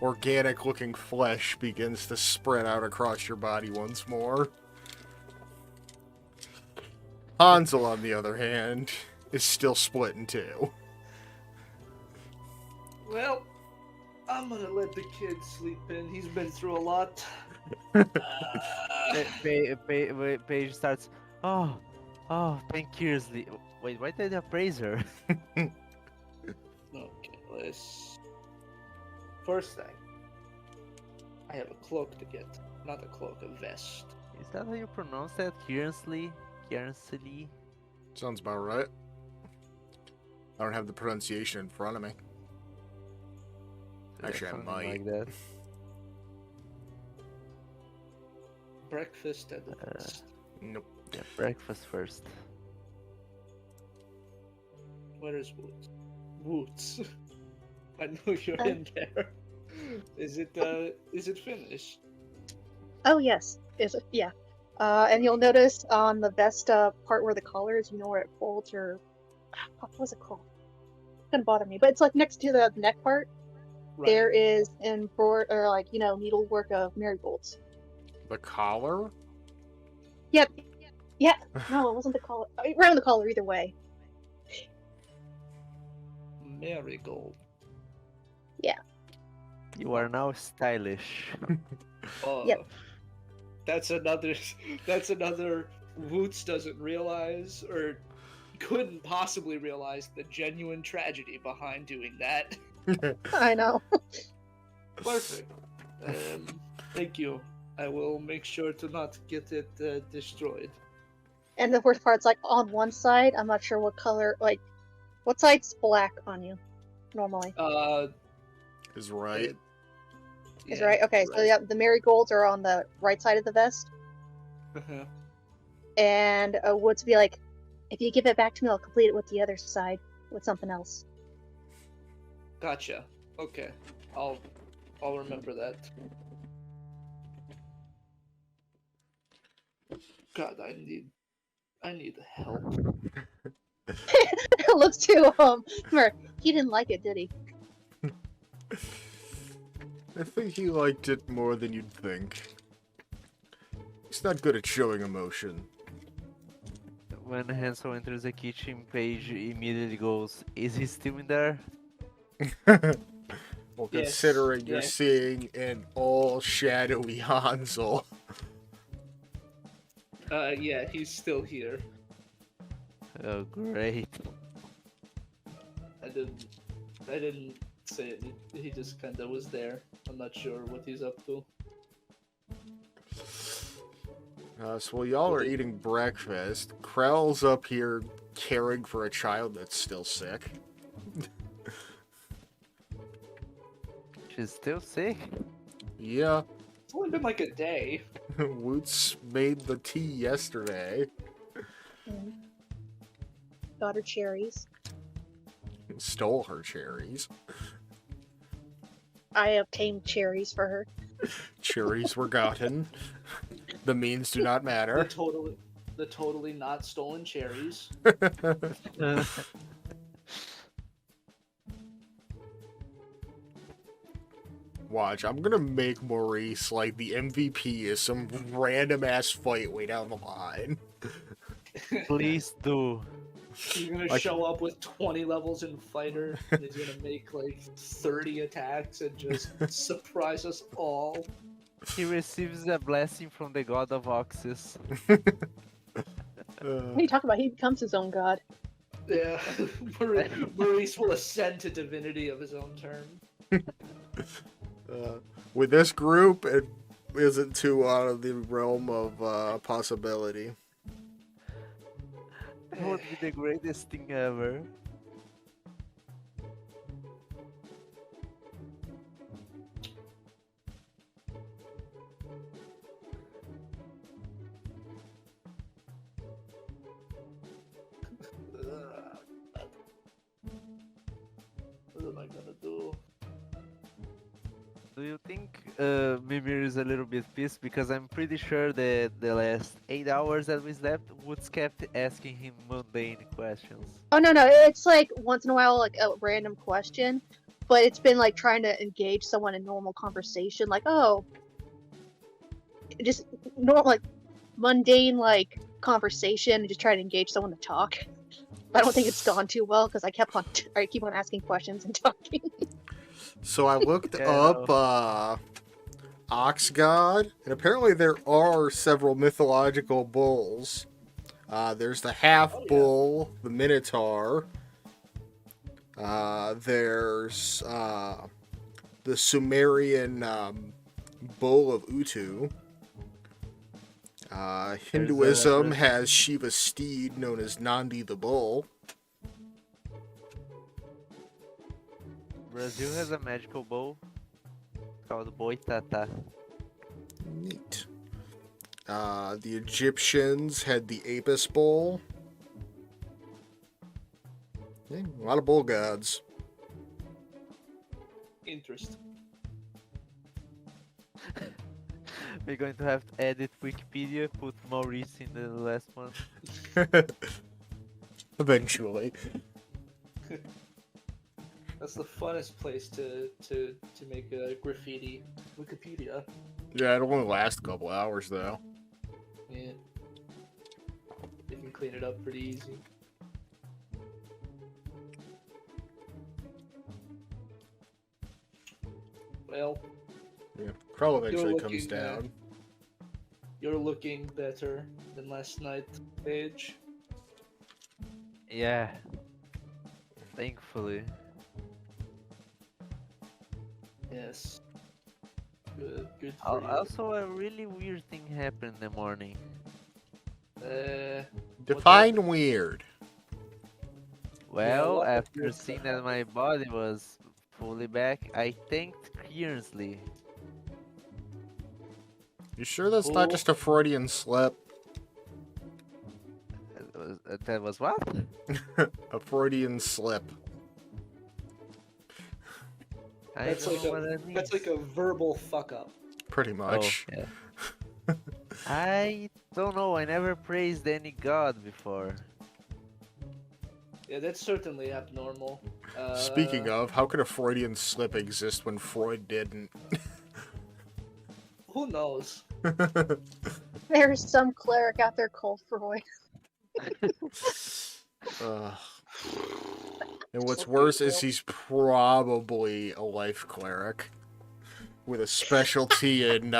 organic-looking flesh begins to spread out across your body once more. Hansel, on the other hand, is still split in two. Well, I'm gonna let the kid sleep in. He's been through a lot. Paige starts, oh, thank you. Wait, why did I praise her? Okay, let's. First thing, I have a cloak to get. Not a cloak, a vest. Is that how you pronounce that? Kieransley? Kieransley? Sounds about right. I don't have the pronunciation in front of me. Actually, I something might. like that. Breakfast at the best. Nope. Yeah, breakfast first. Where is Woods? Woods. I know you're in there. Is it finished? Oh yes, yeah. And you'll notice on the vest part where the collar is, you know where it folds or what was it called? It's gonna bother me, but it's like next to the neck part. Right. There is embroidered or like needlework of marigolds. The collar? Yep. Yeah. No, it wasn't the collar. Around the collar either way. Marigold. You are now stylish. Oh, Yep. That's another. That's another. Woots doesn't realize or couldn't possibly realize the genuine tragedy behind doing that. I know. Perfect. Thank you. I will make sure to not get it destroyed. And the worst part's like on one side, I'm not sure what color. Like, what side's black on you normally? Is right. Is right. Okay, so yeah, the marigolds are on the right side of the vest, and Woods be like, "If you give it back to me, I'll complete it with the other side with something else." Gotcha. Okay. I'll remember that. God, I need help. Looks to Mer. He didn't like it, did he? I think he liked it more than you'd think. He's not good at showing emotion. When Hansel enters the kitchen, Paige immediately goes, "Is he still in there?" Well, Yes, considering you're yes. seeing an all shadowy Hansel. Yeah, he's still here. Oh, great. I didn't say it. He just kind of was there. I'm not sure what he's up to. So while y'all are eating breakfast, Krell's up here caring for a child that's still sick. She's still sick? Yeah, It's only been like a day. Woots made the tea yesterday. Got her cherries. Stole her cherries. I obtained cherries for her. Cherries were gotten. The means do not matter. The totally not stolen cherries. Watch, I'm gonna make Maurice like the MVP is some random ass fight way down the line. Please do. He's gonna Like- show up with 20 levels in fighter, and he's gonna make like 30 attacks and just surprise us all. He receives a blessing from the god of Oxys. What are you talking about? He becomes his own god. Yeah, Maurice will ascend to divinity of his own term. With this group, it isn't too out of the realm of possibility. That would be the greatest thing ever. What am I gonna do? Do you think Mimir is a little bit pissed? Because I'm pretty sure that the last 8 hours that we slept, Woods kept asking him mundane questions. Oh no, it's like once in a while like a random question, but it's been like trying to engage someone in normal conversation, like just normal like mundane like conversation, and just try to engage someone to talk. But I don't think it's gone too well because I keep on asking questions and talking. So I looked Yeah, up Ox God, and apparently there are several mythological bulls. There's the half bull, the Minotaur. There's the Sumerian bull of Utu. Hinduism has Shiva's steed known as Nandi the bull. Brazil has a magical bow called Boitata. Neat. The Egyptians had the Apis Bowl. Yeah, a lot of bull gods. Interesting. We're going to have to edit Wikipedia, put Maurice in the last one. Eventually. That's the funnest place to make a graffiti. Wikipedia. Yeah, it'll only last a couple hours, though. Yeah. You can clean it up pretty easy. Well, Yeah, crow eventually You're comes looking, down. you're looking better than last night, Paige. Yeah. Thankfully. Yes. Good for you. Also, a really weird thing happened in the morning. Define weird. Well, what after weird seeing stuff that my body was fully back, I thanked Kearnsley. You sure that's not Oh. just a Freudian slip? That was what? A Freudian slip. I That's don't like know a- what that means. That's like a verbal fuck up. Pretty much. Oh, yeah. I don't know. I never praised any god before. Yeah, that's certainly abnormal. Speaking of, how could a Freudian slip exist when Freud didn't? Who knows? There's some cleric out there called Freud. Ugh. And what's Okay, worse is well- he's probably a life cleric with a specialty in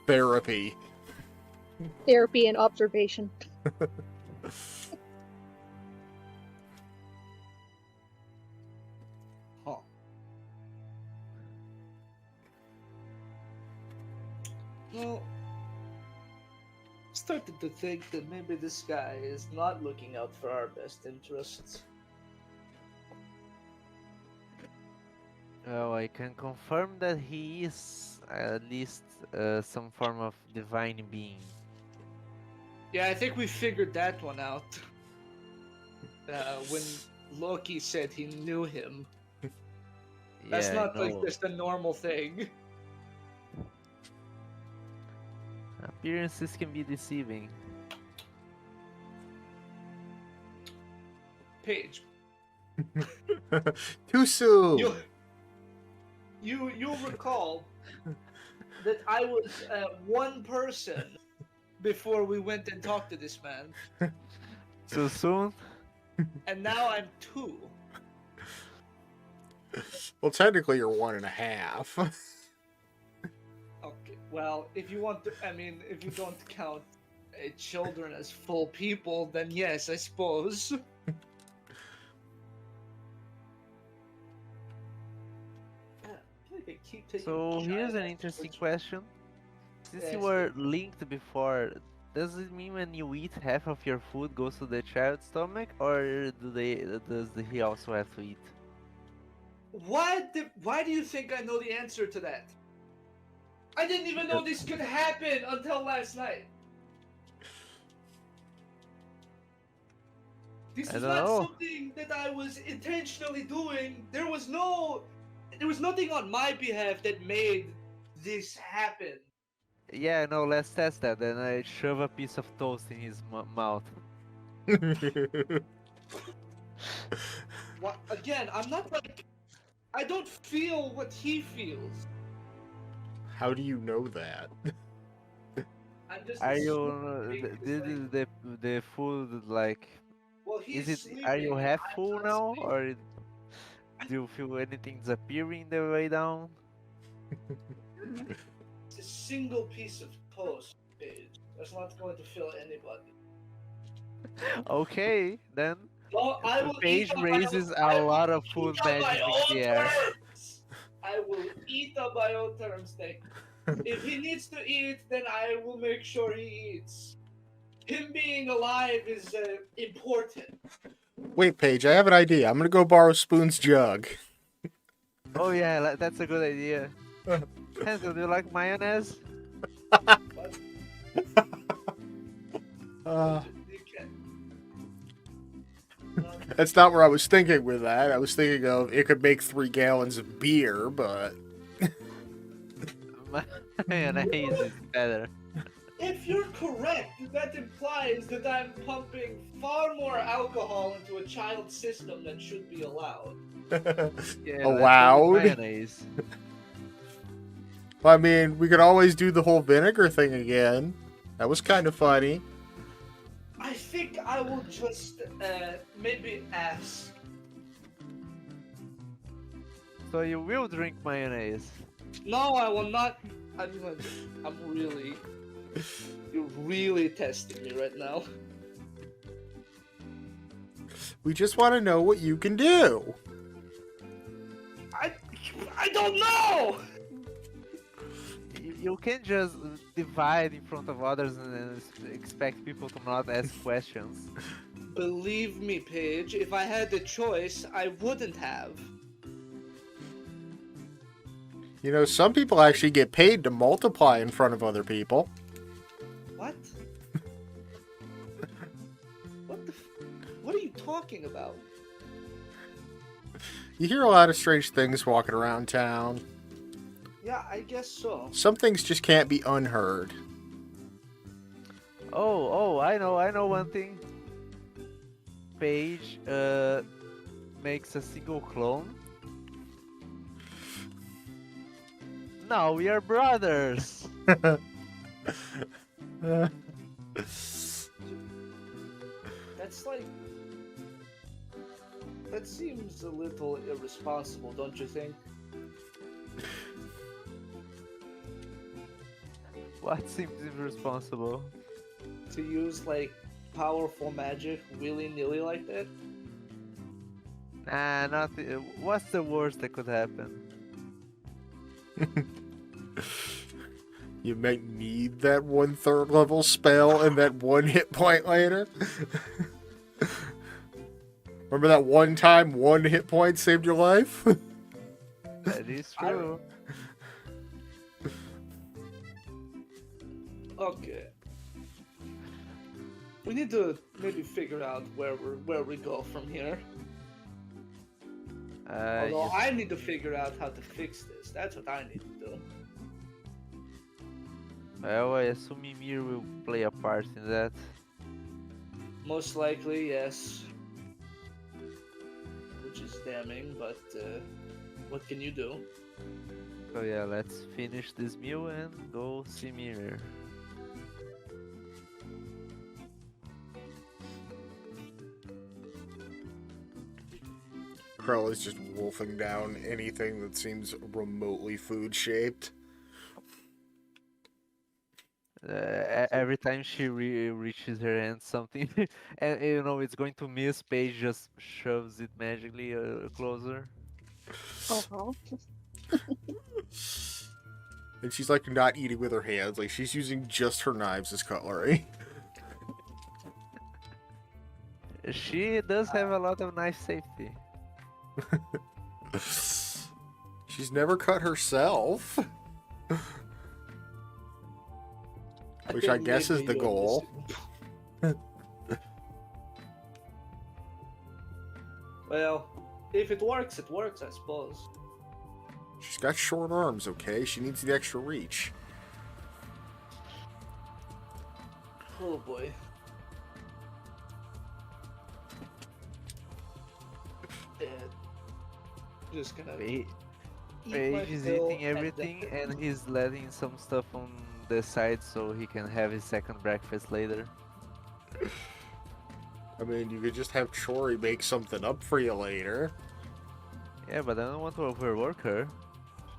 therapy. Therapy and observation. Huh. Well, started to think that maybe this guy is not looking out for our best interests. Oh, I can confirm that he is at least some form of divine being. Yeah, I think we figured that one out. When Loki said he knew him. That's Yeah, not like no. just a normal thing. Appearances can be deceiving. Paige, Too soon. you'll recall that I was one person before we went and talked to this man, So soon? and now I'm two. Well, technically, you're 1.5. Okay, well, if you want to, I mean, if you don't count children as full people, then yes, I suppose. Yeah, I feel like I keep taking So here's an giant interesting switch- question. Since you Yes, were linked before, does it mean when you eat half of your food goes to the child's stomach, or does he also have to eat? Why do you think I know the answer to that? I didn't even know this could happen until last night. This I is don't not know. something that I was intentionally doing. There was nothing on my behalf that made this happen. Yeah, no, let's test that. Then I shove a piece of toast in his mouth. What, again, I'm not like I don't feel what he feels. How do you know that? I'm just Are you assuming it's did like, the food like well, he's is it are you sleeping, half I'm full not now, sleeping. or do you feel anything disappearing the way down? It's a single piece of toast, Paige. That's not going to fill anybody. Okay, then No, I will Paige eat on my raises own, I a will lot of eat food on my magic in own the air. terms. I will eat on my own terms, Nick. If he needs to eat, then I will make sure he eats. Him being alive is important. Wait, Paige, I have an idea. I'm gonna go borrow Spoon's jug. Oh yeah, that's a good idea. Hansel, do you like mayonnaise? But Uh, you can. that's not where I was thinking with that. I was thinking of it could make 3 gallons of beer, but Mayonnaise is better. If you're correct, that implies that I'm pumping far more alcohol into a child's system than should be allowed. Yeah, let's go with allowed. mayonnaise. I mean, we could always do the whole vinegar thing again. That was kind of funny. I think I will just maybe ask. So you will drink mayonnaise. No, I will not. I'm really. You're really testing me right now. We just want to know what you can do. I don't know. You can't just divide in front of others and then expect people to not ask questions. Believe me, Paige, if I had the choice, I wouldn't have. You know, some people actually get paid to multiply in front of other people. What? What are you talking about? You hear a lot of strange things walking around town. Yeah, I guess so. Some things just can't be unheard. Oh, I know one thing. Paige makes a single clone. Now we are brothers. That's like... That seems a little irresponsible, don't you think? What seems irresponsible? To use, like, powerful magic willy-nilly like that? Nah, nothing. What's the worst that could happen? You might need that 1/3 level spell and that 1 hit point later. Remember that one time 1 hit point saved your life? That is true. Okay. We need to maybe figure out where we go from here. Although I need to figure out how to fix this. That's what I need to do. Well, I assume Mimir will play a part in that. Most likely, yes. Which is damning, but what can you do? So yeah, let's finish this meal and go see Mimir. Krell is just wolfing down anything that seems remotely food-shaped. Every time she reaches her hand something, and you know it's going to miss, Paige just shoves it magically closer. Oh, And she's like not eating with her hands, like she's using just her knives as cutlery. She does have a lot of knife safety. She's never cut herself. Which I guess is the goal. Well, if it works, I suppose. She's got short arms, okay? She needs the extra reach. Oh boy. Just gonna eat my Paige is fill eating and everything then- and he's letting some stuff on the side so he can have his second breakfast later. I mean, you could just have Chori make something up for you later. Yeah, but I don't want to overwork her.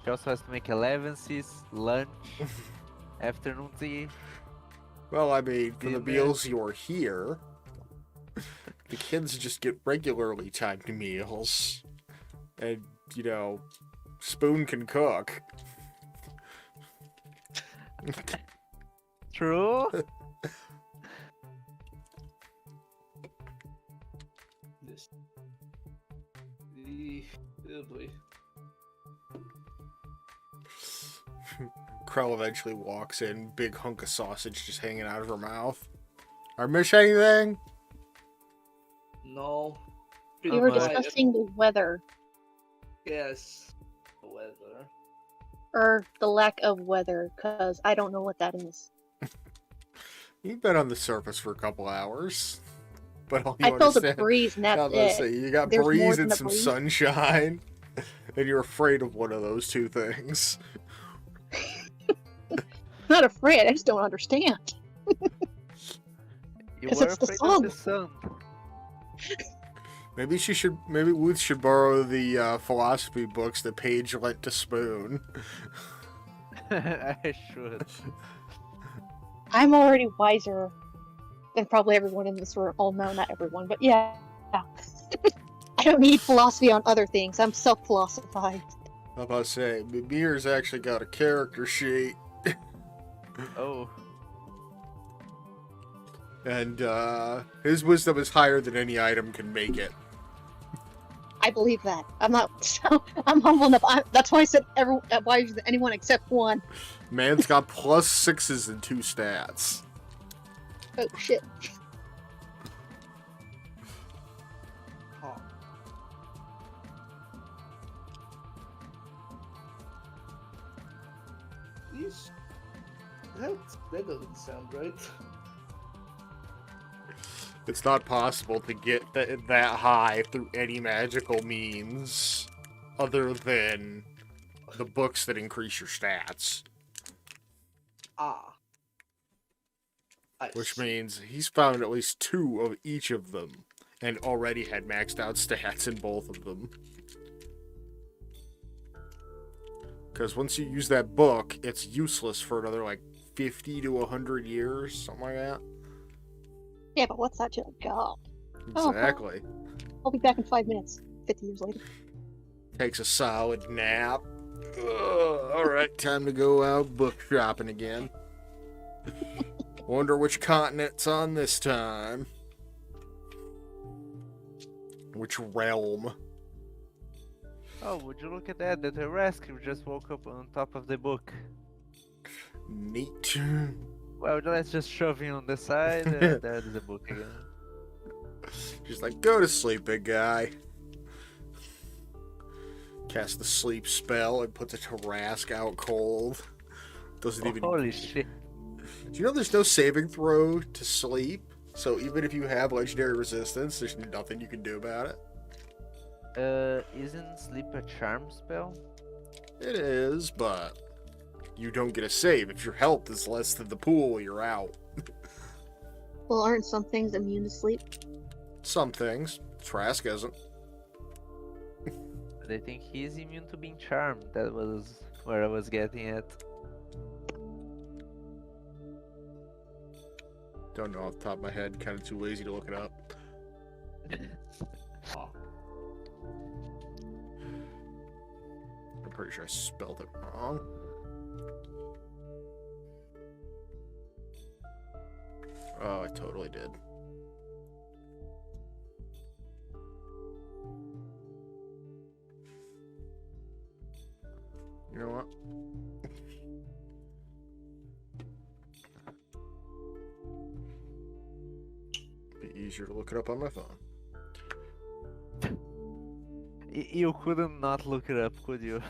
She also has to make allowances, lunch, afternoon tea. Well, I mean, for the Dinner. meals you're here, the kids just get regularly timed meals. And, you know, Spoon can cook. True? Oh boy. Krell eventually walks in, big hunk of sausage just hanging out of her mouth. I miss anything? No. We Pretty were much. quiet. discussing the weather, Yes. The weather. or the lack of weather, because I don't know what that is. You've been on the surface for a couple hours. But all you I felt a understand... breeze, and I that's was gonna it. say, you got There's more breeze than and a some breeze? sunshine. And you're afraid of one of those two things. I'm not afraid, I just don't understand. You 'Cause were it's the afraid of the sun. Maybe Woods should borrow the philosophy books that Paige lent to Spoon. I should. I'm already wiser than probably everyone in this room. Oh no, not everyone, but yeah. I don't need philosophy on other things. I'm self-philosophized. I'm about to say, Mir's actually got a character sheet. Oh, And his wisdom is higher than any item can make it. I believe that. I'm not. I'm humble enough. That's why I said wiser than anyone except one. Man's got plus 6s in 2 stats. Oh shit. Huh. These... That doesn't sound right. It's not possible to get that high through any magical means other than the books that increase your stats. Ah. I Which see. means he's found at least 2 of each of them and already had maxed out stats in both of them. Because once you use that book, it's useless for another, like, 50 to 100 years, something like that. Yeah, but what's that to God? Oh, Exactly. I'll be back in 5 minutes. 50 years later. Takes a solid nap. Alright, time to go out book shopping again. Wonder which continent's on this time. Which realm? oh, would you look at that? The Terrasque just woke up on top of the book. Neat. Well, let's just shove him on the side, and there's the book again. She's like, go to sleep, big guy. Cast the sleep spell and puts a Tarrasque out cold. Doesn't even... Holy shit. Do you know there's no saving throw to sleep? So even if you have legendary resistance, there's nothing you can do about it. Isn't sleep a charm spell? It is, but you don't get a save. If your health is less than the pool, you're out. Well, aren't some things immune to sleep? Some things. Trask isn't. They think he's immune to being charmed. That was where I was getting at. Don't know off the top of my head. Kind of too lazy to look it up. Huh. I'm pretty sure I spelled it wrong. Oh, I totally did. You know what? Be easier to look it up on my phone. You couldn't not look it up, could you?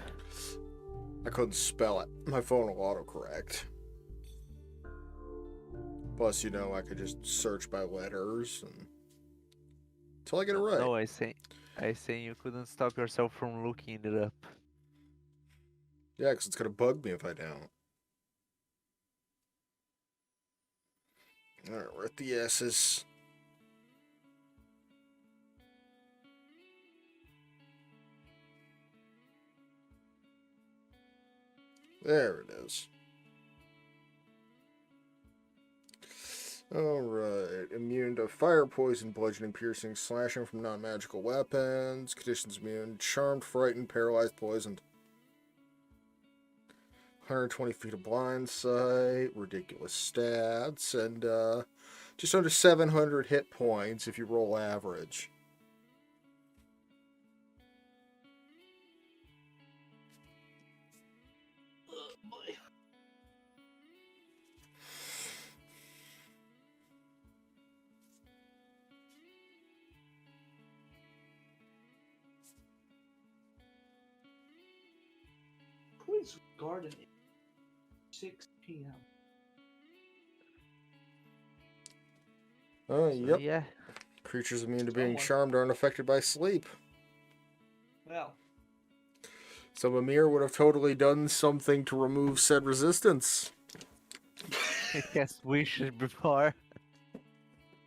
I couldn't spell it. My phone will autocorrect. Plus, you know, I could just search by letters and until I get it right. No, I say you couldn't stop yourself from looking it up. Yeah, because it's gonna bug me if I don't. Alright, we're at the S's. There it is. Alright. Immune to fire, poison, bludgeoning, piercing, slashing from non-magical weapons. Conditions immune. Charmed, frightened, paralyzed, poisoned. 120 feet of blind sight. Ridiculous stats. And just under 700 hit points if you roll average. gardening. 6 p.m. So Yep. yeah, Creatures immune to being Someone. charmed aren't affected by sleep. Well, So Mimir would have totally done something to remove said resistance. he cast wishes before.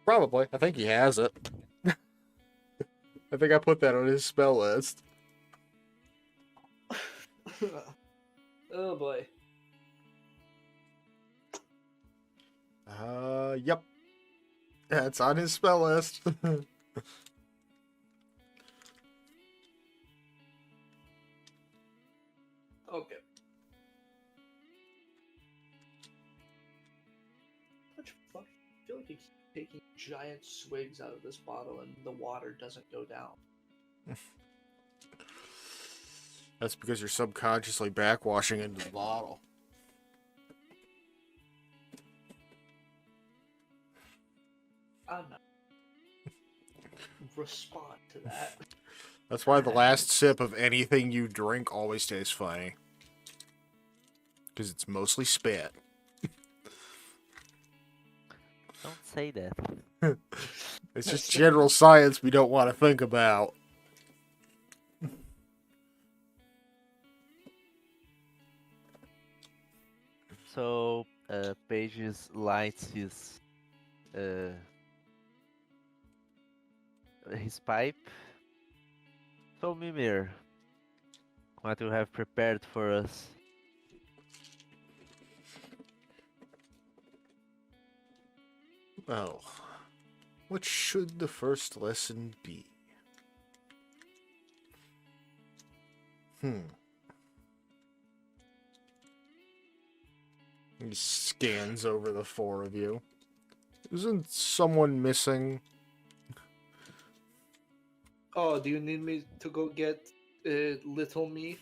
Probably. I think he has it. I think I put that on his spell list. oh boy. Yep. Yeah, it's on his spell list. Okay. Much fuck? I feel like he's taking giant swigs out of this bottle and the water doesn't go down. That's because you're subconsciously backwashing into the bottle. I'm not respond to that. That's why the last sip of anything you drink always tastes funny. Because it's mostly spit. Don't say that. It's just general science we don't want to think about. So, Pages lights his pipe. So, Mimir, what you have prepared for us? Well, what should the first lesson be? He scans over the four of you. Isn't someone missing? Oh, do you need me to go get little me?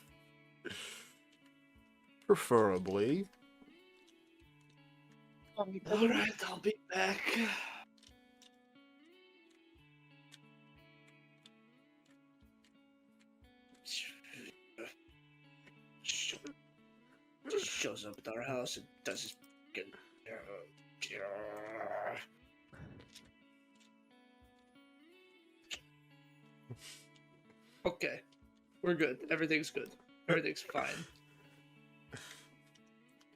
Preferably. Alright, I'll be back. Just shows up at our house and does his fucking. Okay, we're good. Everything's good. Everything's fine.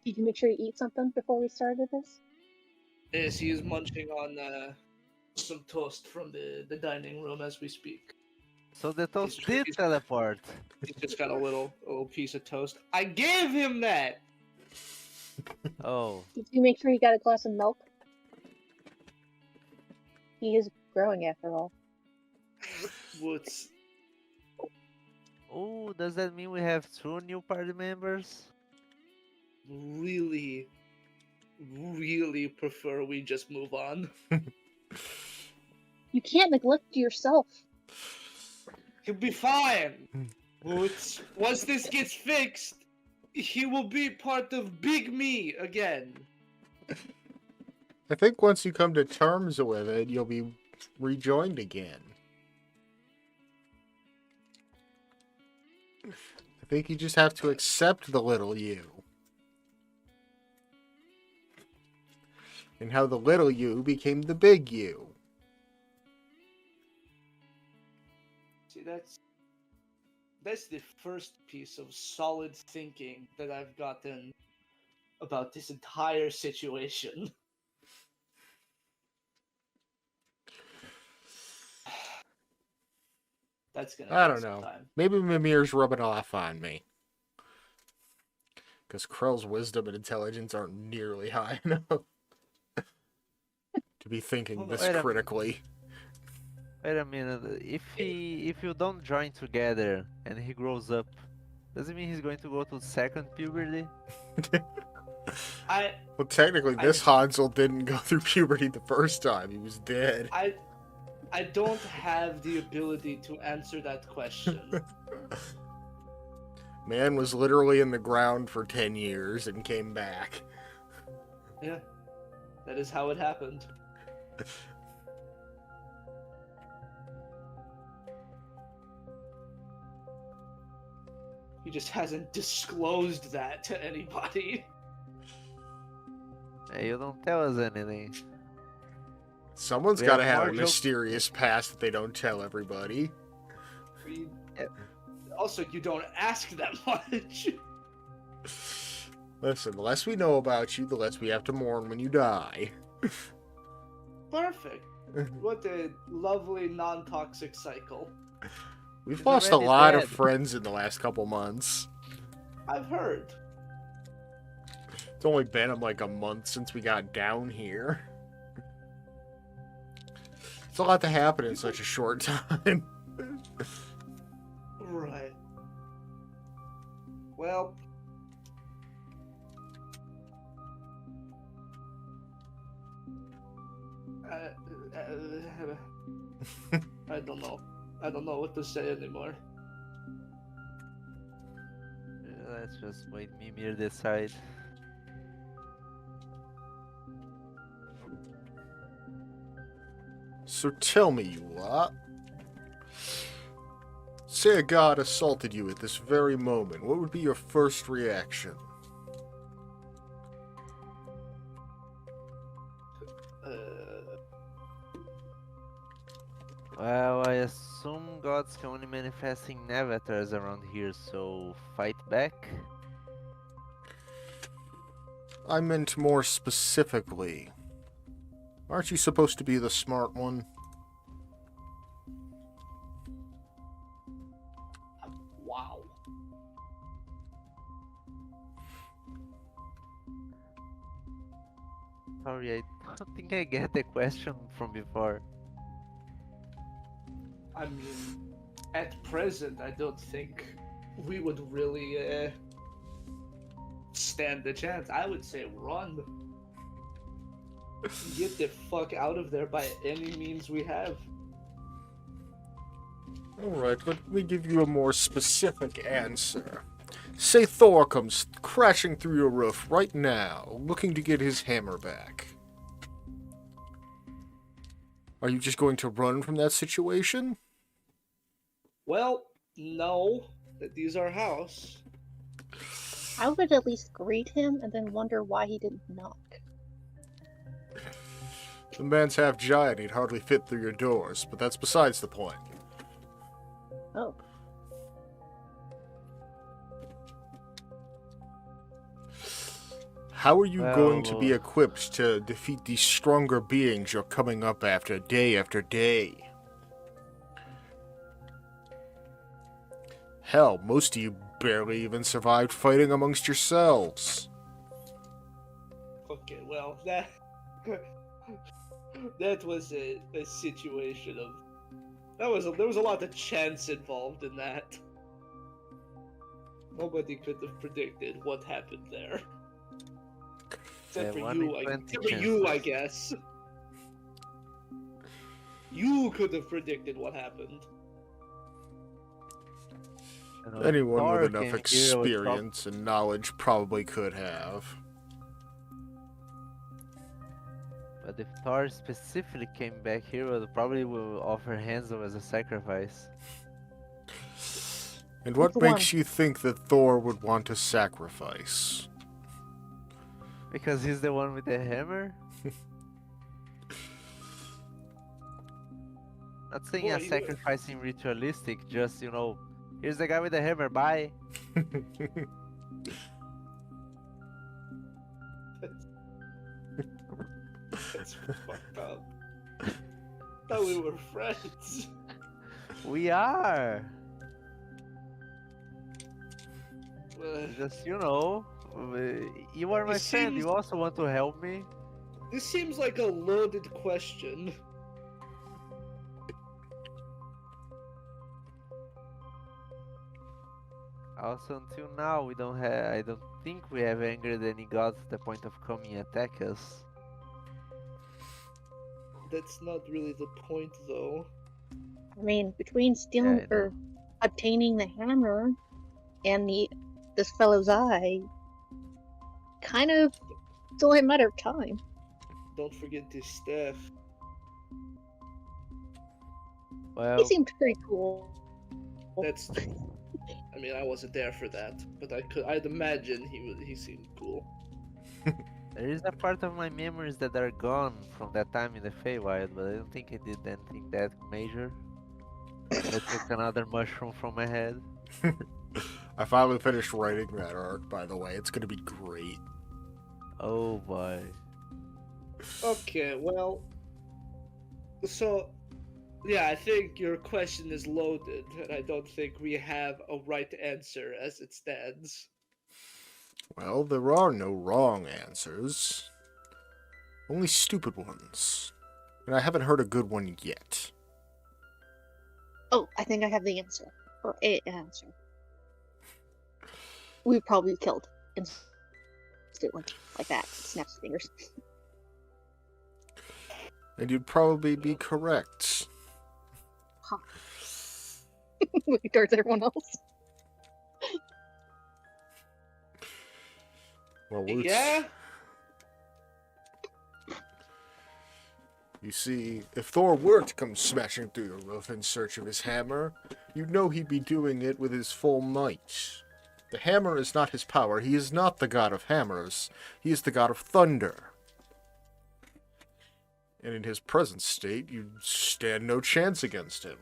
Did you make sure you eat something before we started this? Yes, he is munching on some toast from the dining room as we speak. So the toast He's- did he's- teleport. He's just got a little piece of toast. I gave him that. Oh, Did you make sure you got a glass of milk? He is growing after all. What's oh, does that mean we have 2 new party members? really, really prefer we just move on. You can't neglect yourself. He'll be fine. Once this gets fixed, he will be part of Big Me again. I think once you come to terms with it, you'll be rejoined again. I think you just have to accept the little you. And how the little you became the big you. See, that's the first piece of solid thinking that I've gotten about this entire situation. That's gonna I take don't some know. time. Maybe Mimir's rubbing off on me. Because Krell's wisdom and intelligence aren't nearly high enough to be thinking Hold on. this Wait a- critically. Wait a minute. If you don't join together and he grows up, does it mean he's going to go to second puberty? Well, technically, this Hansel didn't go through puberty the first time. He was dead. I don't have the ability to answer that question. Man was literally in the ground for 10 years and came back. Yeah, that is how it happened. He just hasn't disclosed that to anybody. Hey, you don't tell us anything. Someone's We got to have have more a jokes. mysterious past that they don't tell everybody. Also, you don't ask that much. Listen, the less we know about you, the less we have to mourn when you die. Perfect. What a lovely non-toxic cycle. We've He's lost a already lot dead. of friends in the last couple months. I've heard. It's only been like a month since we got down here. It's a lot to happen in such a short time. Right. Well. I don't know. I don't know what to say anymore. Let's just wait Mimir decide. So tell me, you lot. Say a god assaulted you at this very moment. What would be your first reaction? Well, I assume gods can only manifest in avatars around here, so fight back? I meant more specifically. Aren't you supposed to be the smart one? Wow. Sorry, I don't think I get the question from before. I mean, at present, I don't think we would really stand the chance. I would say run. Get the fuck out of there by any means we have. Alright, let me give you a more specific answer. Say Thor comes crashing through your roof right now, looking to get his hammer back. Are you just going to run from that situation? Well, no. These are house. I would at least greet him and then wonder why he didn't knock. The man's half giant, he'd hardly fit through your doors, but that's besides the point. Oh. How are you going to be Well, equipped to defeat these stronger beings you're coming up after day after day? Hell, most of you barely even survived fighting amongst yourselves. Okay, well, that that was a situation of there was a lot of chance involved in that. Nobody could have predicted what happened there. Except Yeah, for 1 you, in 20 except for you, I chances. guess. You could have predicted what happened. You know, Anyone Thor with enough came here with experience and knowledge probably could have. But if Thor specifically came back here, probably will offer Hanzo as a sacrifice. And what Which makes one? you think that Thor would want to sacrifice? Because he's the one with the hammer? Not saying Boy, a sacrificing ritualistic, just, you know, here's the guy with the hammer, bye. That's fucked up. Thought we were friends. We are! Uh, Just, you know, you are my It friend, seems- you also want to help me? This seems like a loaded question. Also, until now, we don't have. I don't think we have angered any gods to the point of coming attack us. That's not really the point, though. I mean, between stealing Yeah, I know. or obtaining the hammer and this fellow's eye, kind of it's only a matter of time. Don't forget this staff. Well, He seemed pretty cool. That's I mean, I wasn't there for that, but I'd imagine he seemed cool. There is a part of my memories that are gone from that time in the Feywild, but I don't think I did anything that major. I took another mushroom from my head. I finally finished writing that arc, by the way. It's gonna be great. Oh boy. Okay, well, so yeah, I think your question is loaded, and I don't think we have a right answer as it stands. Well, there are no wrong answers. Only stupid ones. And I haven't heard a good one yet. Oh, I think I have the answer. Or a answer. We probably killed instantly. Like that. Snaps his fingers. And you'd probably be correct. Huh. Looking towards everyone else. Well, Lutz, Yeah? you see, if Thor were to come smashing through your roof in search of his hammer, you'd know he'd be doing it with his full might. The hammer is not his power. He is not the god of hammers. He is the god of thunder. And in his present state, you stand no chance against him.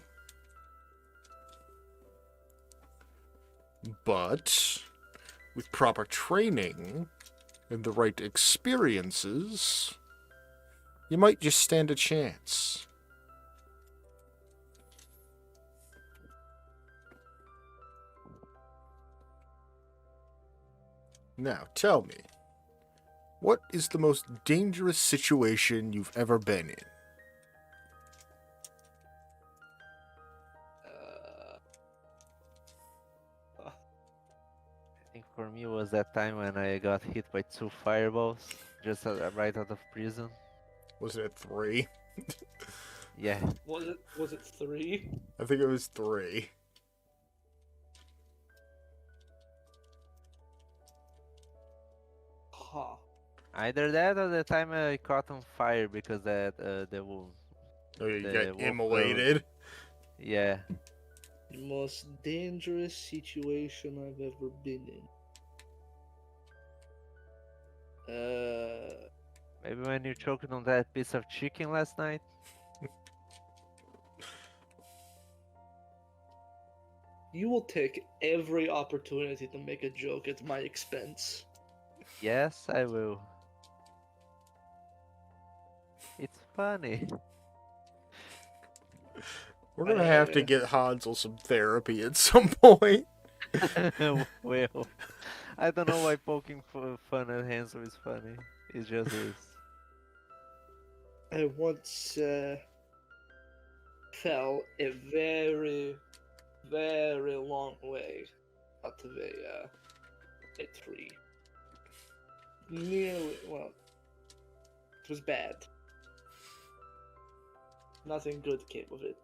But with proper training and the right experiences, you might just stand a chance. Now, tell me, what is the most dangerous situation you've ever been in? I think for me was that time when I got hit by 2 fireballs, just right out of prison. Was it 3? Yeah. Was it 3? I think it was 3. Huh. Either that or the time I caught on fire because that the wolf. Oh, you The got wolf immolated? Yeah. The most dangerous situation I've ever been in. Maybe when you choked on that piece of chicken last night. You will take every opportunity to make a joke at my expense. Yes, I will. It's funny. We're gonna have to get Hansel some therapy at some point. Well, I don't know why poking fun at Hansel is funny. It just is. I once fell a very, very long way out of a tree. Nearly, well, it was bad. Nothing good came of it,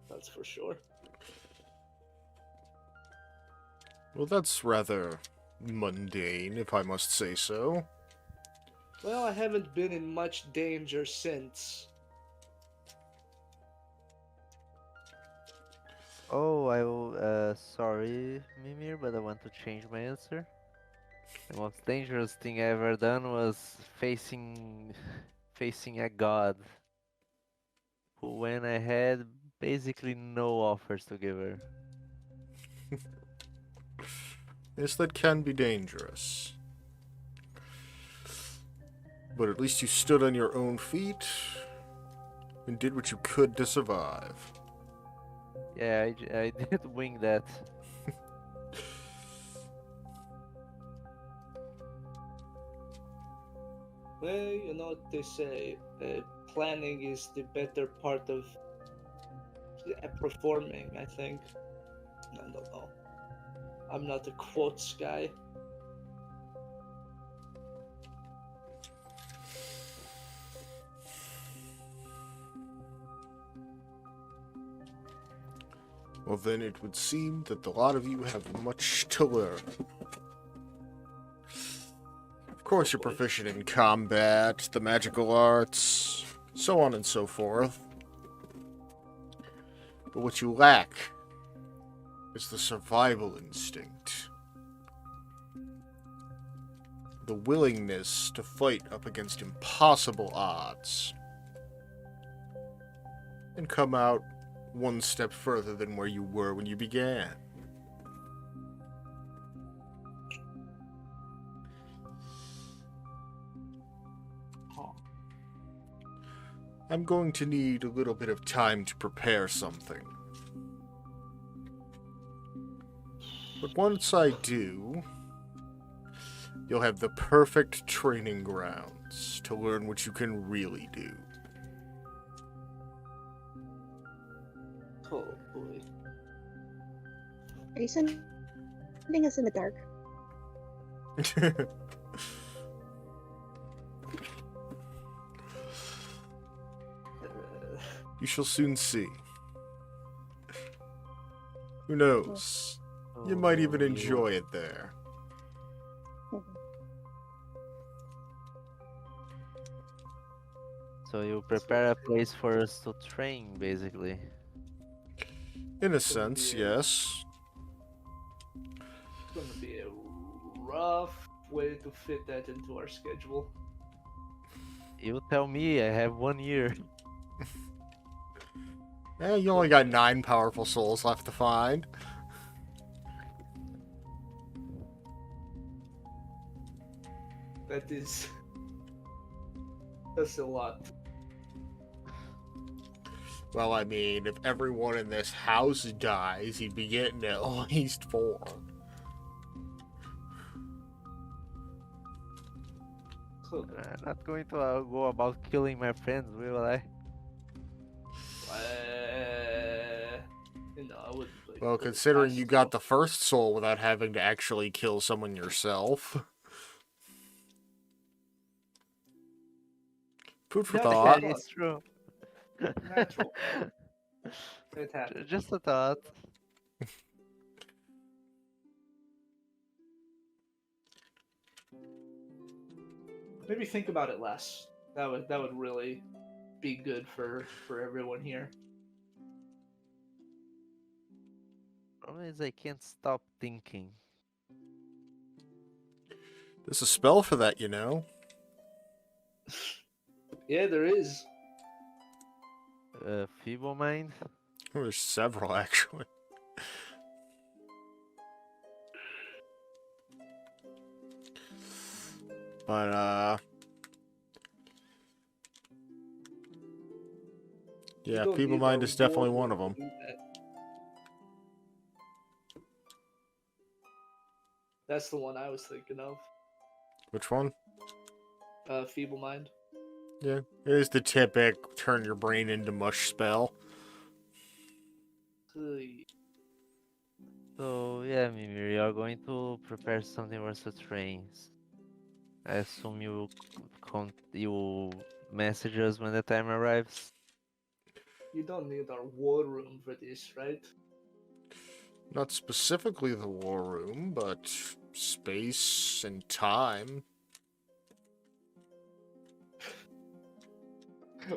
that's for sure. Well, that's rather mundane, if I must say so. Well, I haven't been in much danger since. Oh, I will. Sorry, Mimir, but I want to change my answer. The most dangerous thing I ever done was facing a god when I had basically no offers to give her. Yes, that can be dangerous. But at least you stood on your own feet and did what you could to survive. Yeah, I did wing that. Well, you know what they say, planning is the better part of performing, I think. I don't know. I'm not a quotes guy. Well, then it would seem that a lot of you have much to learn. Of course, you're proficient in combat, the magical arts, so on and so forth. But what you lack is the survival instinct. The willingness to fight up against impossible odds. And come out one step further than where you were when you began. Huh. I'm going to need a little bit of time to prepare something. But once I do, you'll have the perfect training grounds to learn what you can really do. Oh boy. Are you sending us in the dark? You shall soon see. Who knows? You might even enjoy it there. So you prepare a place for us to train, basically. In a sense, yes. It's gonna be a rough way to fit that into our schedule. You tell me, I have 1 year. You only got 9 powerful souls left to find. That's a lot. Well, I mean, if everyone in this house dies, you'd be getting at least 4. So, I'm not going to go about killing my friends, will I? I wouldn't. Well, considering you got the first soul without having to actually kill someone yourself. Food for Yeah, thought. but- It's true. Natural. It happens. Just a thought. Maybe think about it less. That would really be good for everyone here. Problem is I can't stop thinking. There's a spell for that, you know. Yeah, there is. Feeble mind? There's several, actually. But, You yeah, don't Feeble need Mind a is definitely war one of them. to do that. That's the one I was thinking of. Which one? Feeble Mind. Yeah, it is the typical turn your brain into mush spell. So yeah, Mimir, you're going to prepare something for the trains. I assume you message us when the time arrives. You don't need our war room for this, right? Not specifically the war room, but space and time.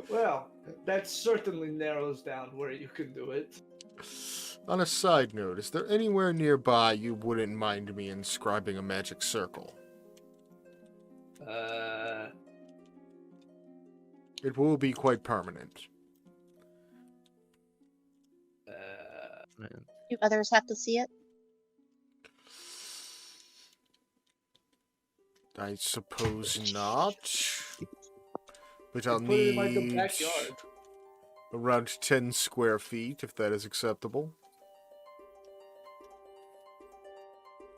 Well, that certainly narrows down where you can do it. On a side note, is there anywhere nearby you wouldn't mind me inscribing a magic circle? It will be quite permanent. Do others have to see it? I suppose not. But I'll Put it in like the need backyard. around 10 square feet, if that is acceptable.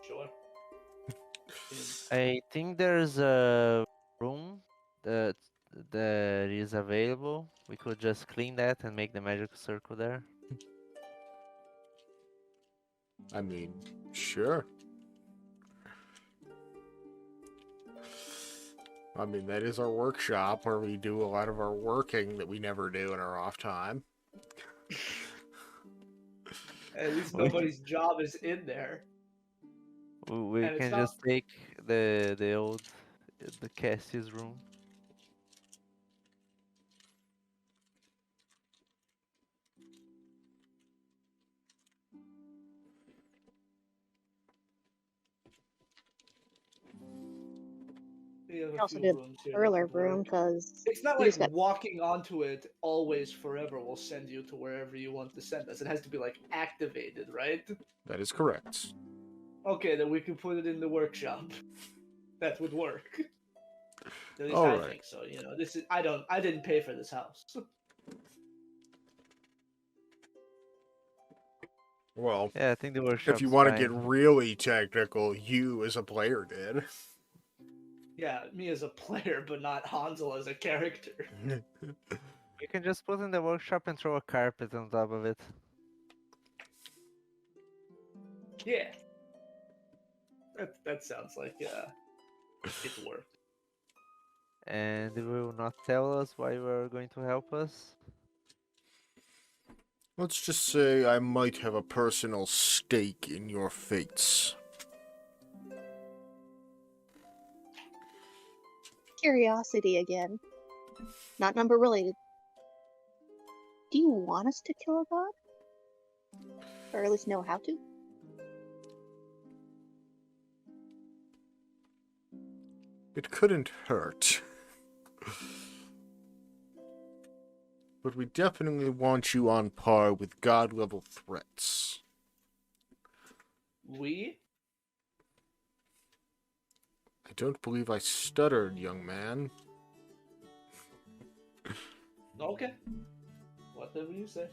Sure. I think there's a room that is available. We could just clean that and make the magic circle there. I mean, sure. I mean, that is our workshop where we do a lot of our working that we never do in our off time. At least nobody's job is in there. We And it's can not- just take the Cassie's room. I a also few did rooms here. that earlier could work. room because It's not we like just got walking onto it always forever will send you to wherever you want to send us. It has to be like activated, right? That is correct. Okay, then we can put it in the workshop. That would work. At least All I right. think so. You know, this is I didn't pay for this house. Well, Yeah, I think the if workshop's you want to fine. get really technical, you as a player did. Yeah, me as a player, but not Hansel as a character. You can just put in the workshop and throw a carpet on top of it. Yeah. That sounds like it worked. And they will not tell us why you are going to help us. Let's just say I might have a personal stake in your fates. curiosity again. Not number related. Do you want us to kill a god? Or at least know how to? It couldn't hurt. But we definitely want you on par with god-level threats. We? I don't believe I stuttered, young man. Okay. Whatever you say.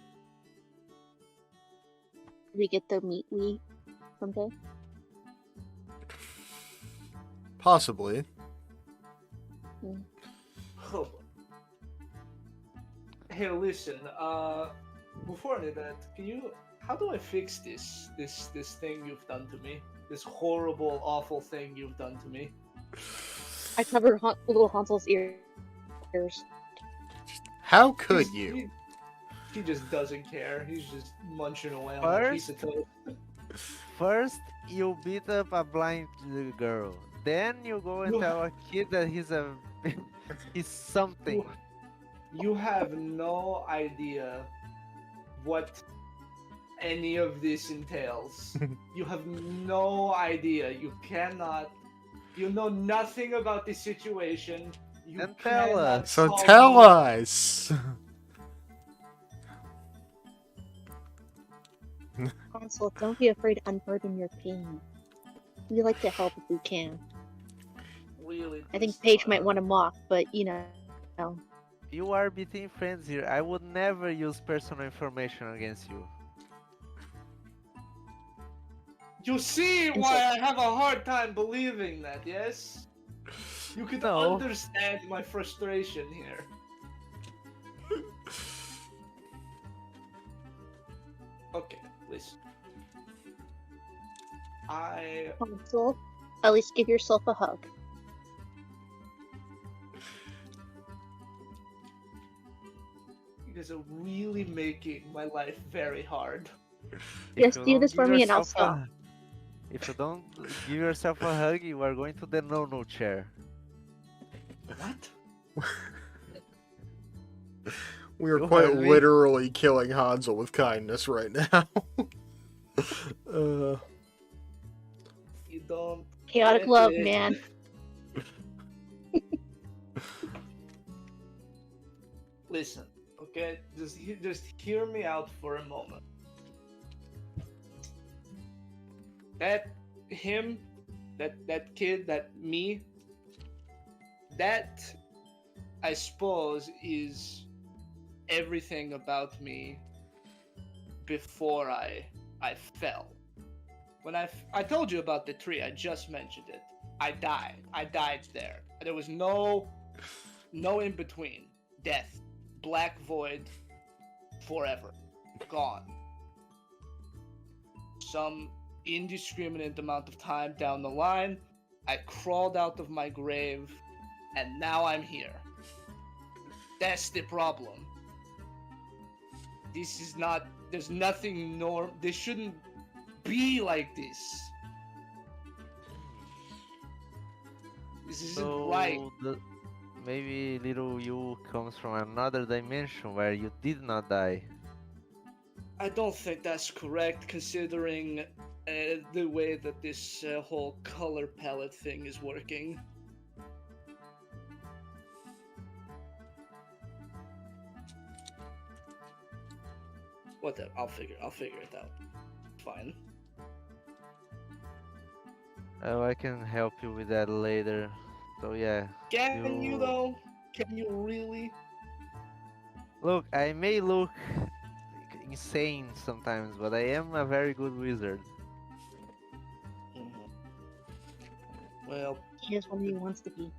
We get the meat we someday? Possibly. Oh. Hey, listen. Before any of that, how do I fix this thing you've done to me? This horrible, awful thing you've done to me. I cover little Hansel's ears. How could you? He just doesn't care. He's just munching away on a piece of toast. First, you beat up a blind little girl. Then you go and You tell a kid that he's he's something. You have no idea what any of this entails. You have no idea. You know nothing about the situation. You Then tell cannot us. So solve tell it. us! Hansel, don't be afraid to unburden your pain. We like to help if we can. Really, I think twist Paige my might want to mock, but you know. You are between friends here. I would never use personal information against you. You see And why so- I have a hard time believing that, yes? You can No. understand my frustration here. Okay, listen. Hansel, at least give yourself a hug. You guys are really making my life very hard. Yes, you do don't this for give me and I'll yourself stop. If you don't give yourself a hug, you are going to the no-no chair. What? We are You quite heard me. literally killing Hansel with kindness right now. You don't. Chaotic get love, it. man. Listen, okay? Just hear me out for a moment. That kid, me, that I suppose is everything about me before I fell. When I told you about the tree, I just mentioned it. I died there. There was no in between. Death, black void, forever, gone. Some indiscriminate amount of time down the line, I crawled out of my grave, and now I'm here. That's the problem. This is not. There's nothing This shouldn't be like this. This isn't right. Maybe little you comes from another dimension where you did not die. I don't think that's correct, considering the way that this whole color palette thing is working. Whatever. I'll figure it out. Fine. Oh, I can help you with that later. So yeah, Can you you though? Can you really? look. I may look insane sometimes, but I am a very good wizard. Mhm. Well, He is what he wants to be.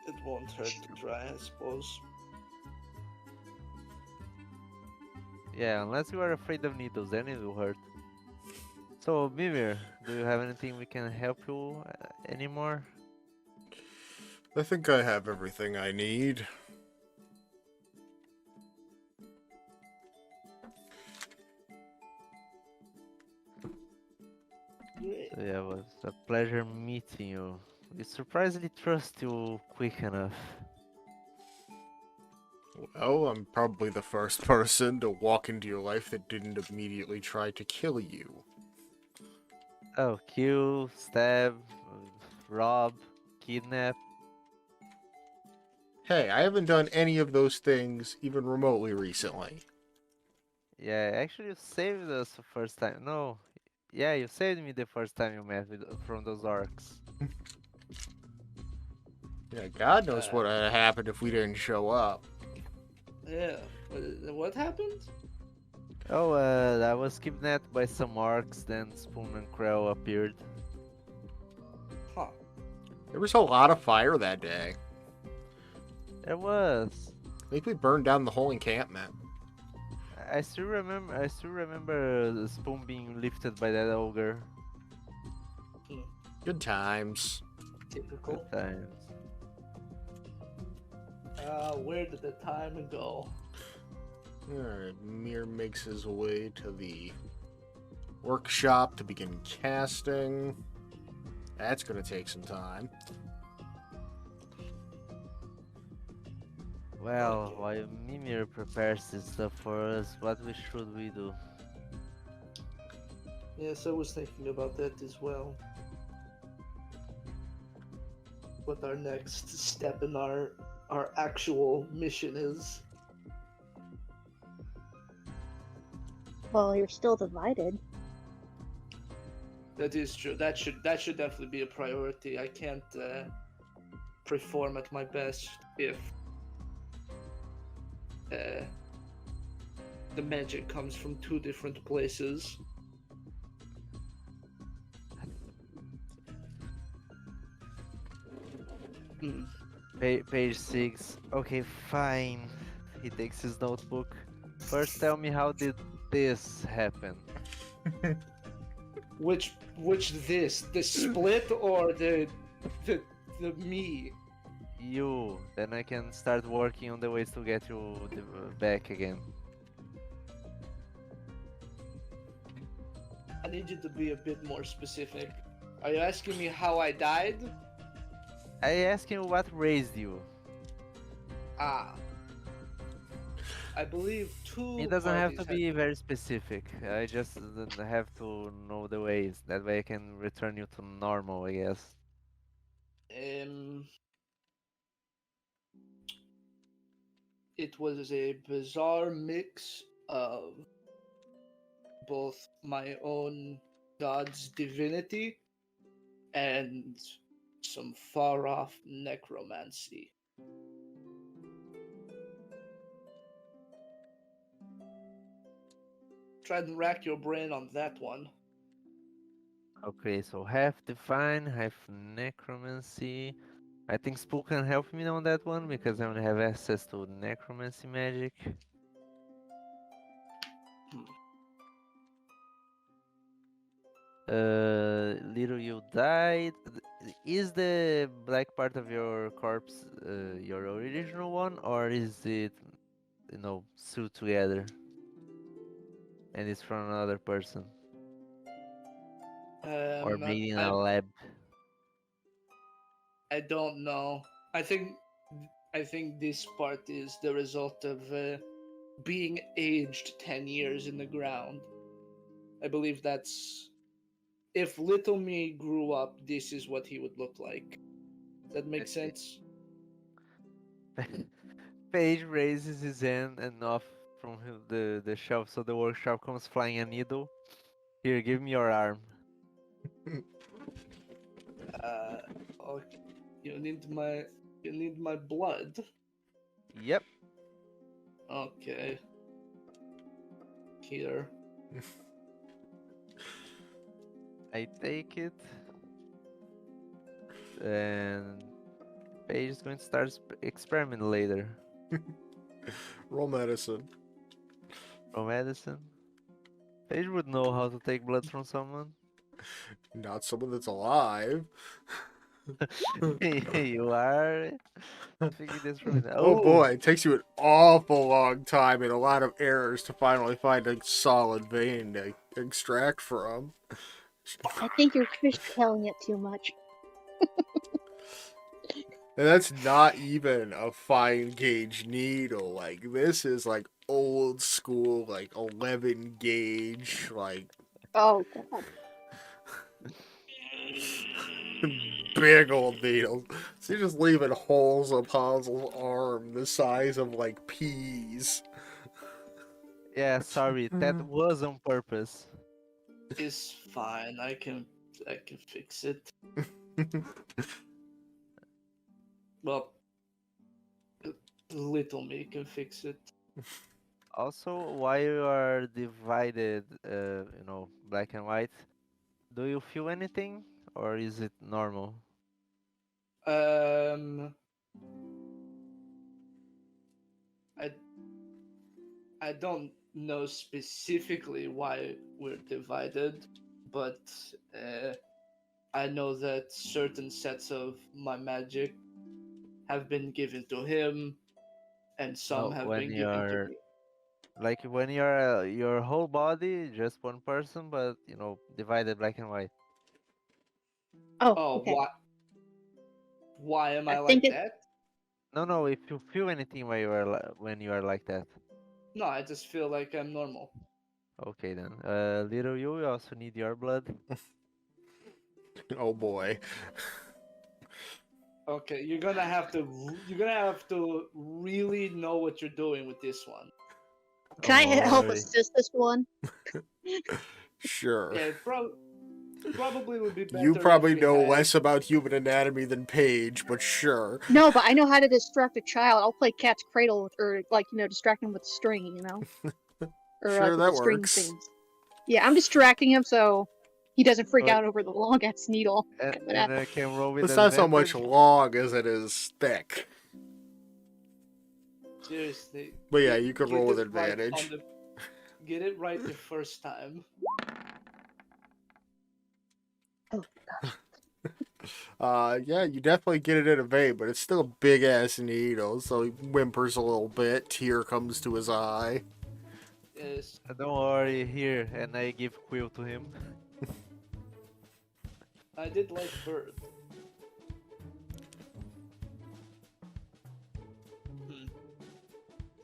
it won't hurt to try, I suppose. Yeah, unless you are afraid of needles, then it will hurt. So, Mimir, do you have anything we can help you anymore? I think I have everything I need. Great. So yeah, it was a pleasure meeting you. We surprisingly trust you quick enough. Well, I'm probably the first person to walk into your life that didn't immediately try to kill you. Oh, kill, stab, rob, kidnap. Hey, I haven't done any of those things even remotely recently. Yeah, actually you saved us the first time. No, yeah, you saved me the first time you met with from those orcs. Yeah, God knows Uh, what would have happened if we didn't show up. Yeah. What happened? Oh, I was kidnapped by some orcs, then Spoon and Crow appeared. Huh. There was a lot of fire that day. There was. I think we burned down the whole encampment. I still remember. I still remember the Spoon being lifted by that ogre. Good times. Typical. Good times. Where did the time go? Alright, Mir makes his way to the workshop to begin casting. That's gonna take some time. Well, while Mimir prepares this stuff for us, should we do? Yes, I was thinking about that as well. What our next step in our actual mission is. Well, you're still divided. That is true. That should definitely be a priority. I can't perform at my best if the magic comes from two different places. Hmm. Page 6. Okay, fine. He takes his notebook. First, tell me how did this happen? Which the split or the me? You. Then I can start working on the ways to get you back again. I need you to be a bit more specific. Are you asking me how I died? I asked you what raised you. Ah. I believe two. It doesn't have to parties be very specific. I just have to know the ways. That way I can return you to normal, I guess. It was a bizarre mix of both my own god's divinity and some far off necromancy. Try and rack your brain on that one. Okay, so half divine, half necromancy. I think Spook can help me on that one because I only have access to necromancy magic. Little you died. Is the black part of your corpse your original one, or is it, sewed together and it's from another person or made in a lab? I don't know. I think this part is the result of being aged 10 years in the ground. I believe that's if little me grew up, this is what he would look like. Does that make sense? Paige raises his hand and off from the shelves of the workshop comes flying a needle. Here, give me your arm. Okay. You need my blood. Yep. Okay. Here. I take it. And Paige is going to start experiment later. Roll medicine. From medicine. Paige would know how to take blood from someone. Not someone that's alive. You are speaking this from the. Oh boy, it takes you an awful long time and a lot of errors to finally find a solid vein to extract from. I think you're fish telling it too much. And that's not even a fine gauge needle. Like, this is like old school, like 11 gauge, like Oh god. big old needles. So you're just leaving holes on Hansel's arm the size of like peas. Yeah, sorry, that was on purpose. It's fine. I can fix it. Well, little me can fix it. Also, while you are divided, black and white, do you feel anything or is it normal? Um, I don't know specifically why we're divided, but I know that certain sets of my magic have been given to him, and some No, have when been given to you're me. like when you're your whole body, just one person, but divided black and white. Oh, Oh, okay. why am I I think like it. that? No, if you feel anything while when you are like that. No, I just feel like I'm normal. Okay then. Little you also need your blood. Oh boy. Okay, you're gonna have to really know what you're doing with this one. Can I Don't help worry. assist this one? Sure. Yeah, probably would be better You probably if we know had. less about human anatomy than Paige, but sure. No, but I know how to distract a child. I'll play cat's cradle, or distract him with a string, or Sure, with the that string works. things. Yeah, I'm distracting him so he doesn't freak Oh, out over the long ass needle. and I can roll with It's not so much advantage. long as it is thick. Seriously. But yeah, you could get roll with it right advantage. Get it right the first time. Yeah, you definitely get it in a vein, but it's still a big ass needle, so he whimpers a little bit, tear comes to his eye. Yes. Don't worry, here, and I give quill to him. I did like bird.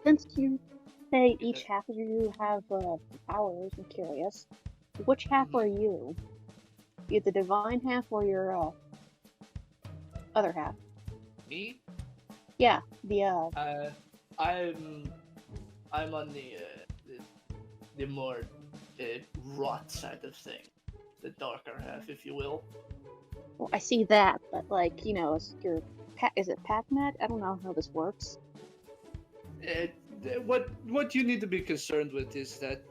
Since you say each half of you have powers, I'm curious. Which half are you? You the divine half or your other half? Me? Yeah, the I'm on the more rot side of things, the darker half, if you will. well, I see that, but is it Pac-Man? I don't know how this works. What you need to be concerned with is that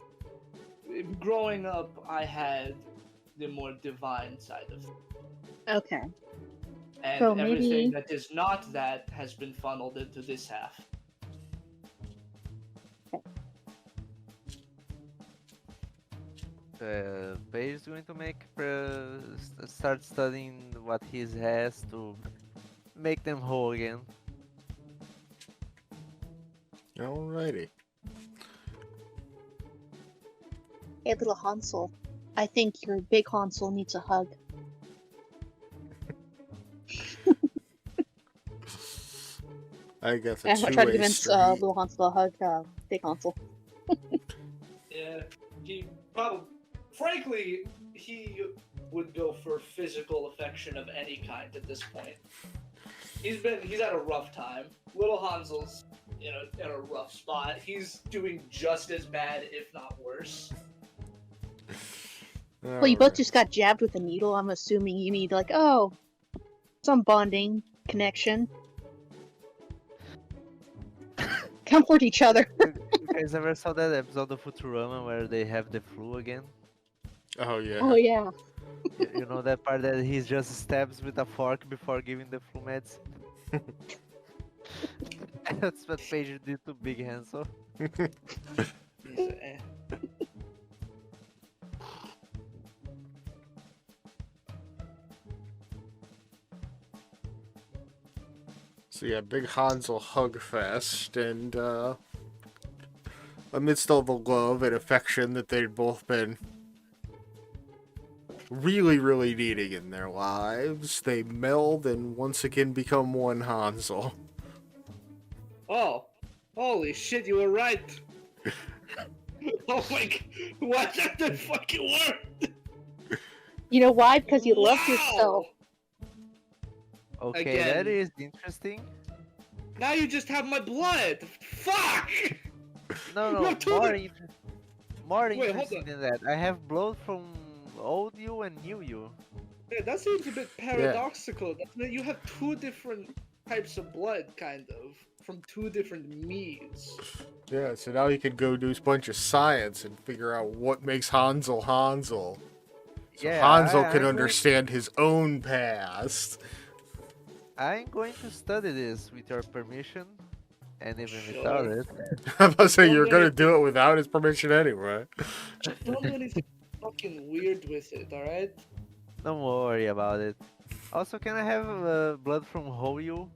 growing up, I had the more divine side of things. Okay. And So everything maybe- that is not that has been funneled into this half. Paige is going to start studying what he has to make them whole again. Alrighty. Hey, little Hansel. I think your big Hansel needs a hug. I guess I'm a gonna try to two-way convince street. little Hansel to hug big Hansel. Yeah, he probably, frankly, he would go for physical affection of any kind at this point. He's had a rough time. Little Hansel's in a rough spot. He's doing just as bad, if not worse. Well, you both just got jabbed with a needle. I'm assuming you need like, oh, some bonding connection. Comfort each other. You guys ever saw that episode of Futurama where they have the flu again? Oh yeah. Oh yeah. You know that part that he just stabs with a fork before giving the flu meds? That's what Paige did to Big Hansel. Eh. So yeah, big Hansel hug fest, and amidst all the love and affection that they'd both been really, really needing in their lives, they meld and once again become one Hansel. Oh, holy shit! You were right. Oh my god! What the fucking word? You know why? Because you love yourself. Okay, Again. that is interesting. Now you just have my blood. Fuck! No, You no, have two more, di- more Wait, hold interesting on. than that. I have blood from old you and new you. Yeah, that seems a bit paradoxical. That you have two different types of blood, kind of, from two different me's. Yeah, so now he could go do a bunch of science and figure out what makes Hansel Hansel. So Yeah, Hansel I'm can going- understand his own past. I'm going to study this with your permission, and even Sure. without it. I'm about to say Don't you're do gonna it. do it without his permission anyway. Don't do anything fucking weird with it, alright? Don't worry about it. Also, can I have blood from Hoyu?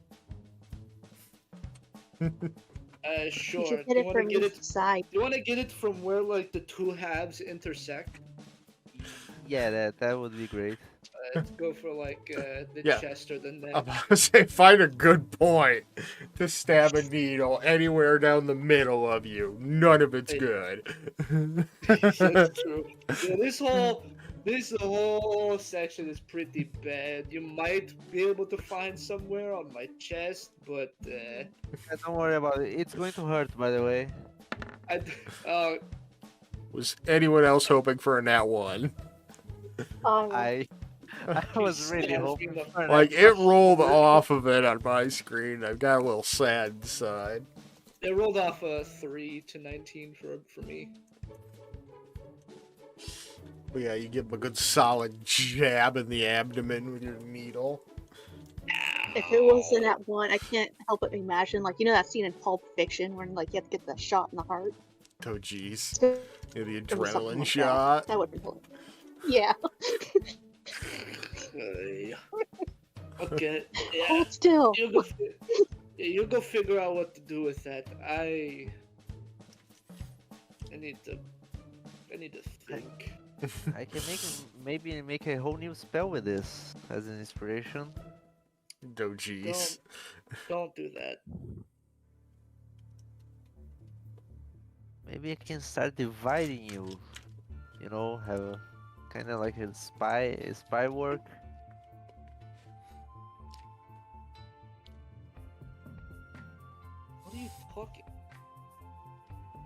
Sure. You should Do get you it want to from get the it? side. Do you want to get it from where like the two halves intersect? Yeah, that would be great. Go for like the Yeah. chest or the neck. I'm about to say, find a good point to stab a needle anywhere down the middle of you. None of it's Hey. good. That's true. Yeah, this whole section is pretty bad. You might be able to find somewhere on my chest, but Yeah, don't worry about it. It's going to hurt, by the way. I uh, Was anyone else hoping for a nat 1? I was He's really stabbing hoping the- for an Like, extra it rolled hurt. off of it on my screen. I got a little sad inside. it rolled off a 3 to 19 for me. But yeah, you give him a good solid jab in the abdomen with your needle. If it wasn't at one, I can't help but imagine, like, you know that scene in Pulp Fiction where like you have to get the shot in the heart. Oh jeez. It's gonna Yeah, the be something adrenaline like shot. That would be cool. Yeah. Okay. Yeah. Hold still. You go figure out what to do with that. I need to think. I can maybe make a whole new spell with this as an inspiration. Oh jeez. Don't do that. Maybe I can start dividing you. You know, have a kind of like a spy work. What are you talking?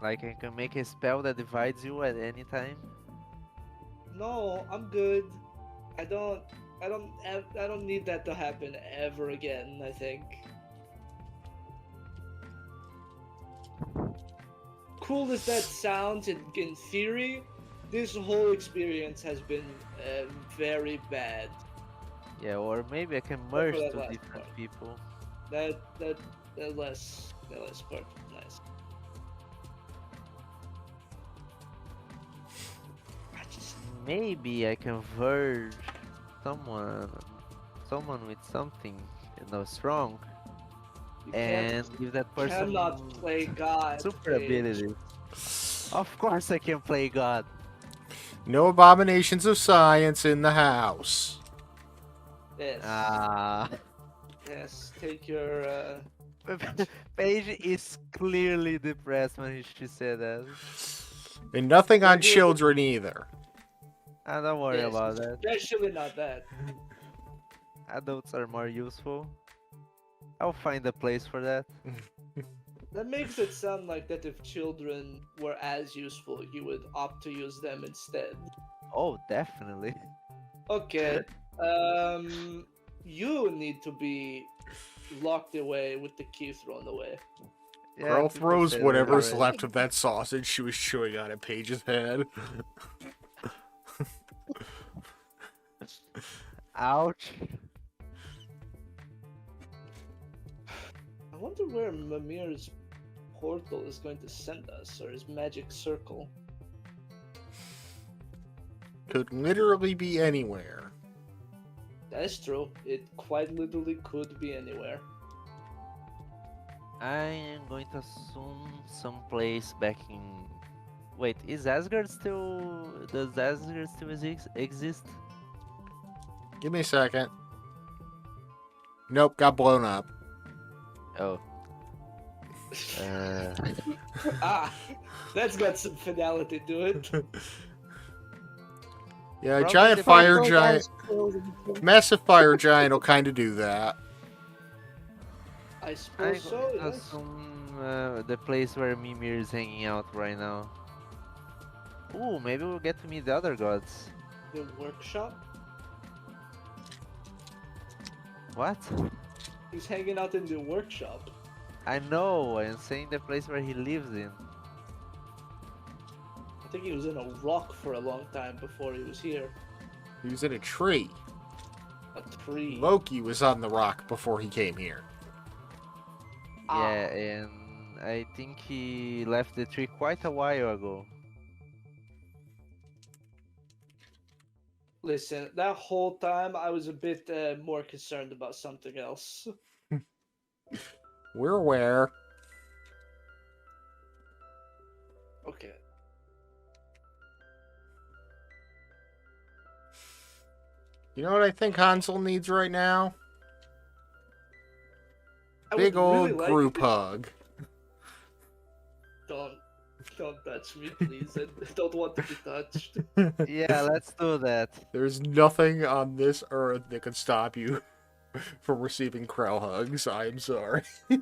Like I can make a spell that divides you at any time. No, I'm good. I don't need that to happen ever again, I think. Cool as that sounds in theory, this whole experience has been very bad. Yeah, or maybe I can for merge that two last different part. people. That less part was nice. I just Maybe I can verge someone with something, you know, strong, you and can't, give that person cannot play God. super Paige. abilities. Of course I can play God. No abominations of science in the house. Yes. Ah, Yes. Take your. Paige is clearly depressed when she said that. And nothing on Maybe it- children either. Don't worry Yes, about that. Especially not that. Adults are more useful. I'll find a place for that. That makes it sound like that if children were as useful, you would opt to use them instead. Oh, definitely. Okay. You need to be locked away with the key thrown away. Yeah, Grell people throws say that whatever's already. left of that sausage she was chewing on at Paige's head. Ouch. I wonder where Mimir's portal is going to send us, or his magic circle. Could literally be anywhere. That is true. It quite literally could be anywhere. I am going to assume someplace back in. Wait, is Asgard still? Does Asgard still exist? Give me a second. Nope, got blown up. Oh. Ah, that's got some finality to it. Yeah, Probably giant the fire Like, giant, as pills and- massive fire giant will kind of do that. I I'm suppose so, going to yes. assume the place where Mimir is hanging out right now. Ooh, maybe we'll get to meet the other gods. The workshop? What? He's hanging out in the workshop. I know, I'm saying the place where he lives in. I think he was in a rock for a long time before he was here. He was in a tree. A tree. Loki was on the rock before he came here. Ah. Yeah, and I think he left the tree quite a while ago. Listen, that whole time I was a bit more concerned about something else. We're aware. Okay. You know what I think Hansel needs right now? I Big would old really like group it- hug. Don't touch me, please. I don't want to be touched. Yeah, let's do that. There's nothing on this earth that could stop you from receiving Krell hugs. I'm sorry. You're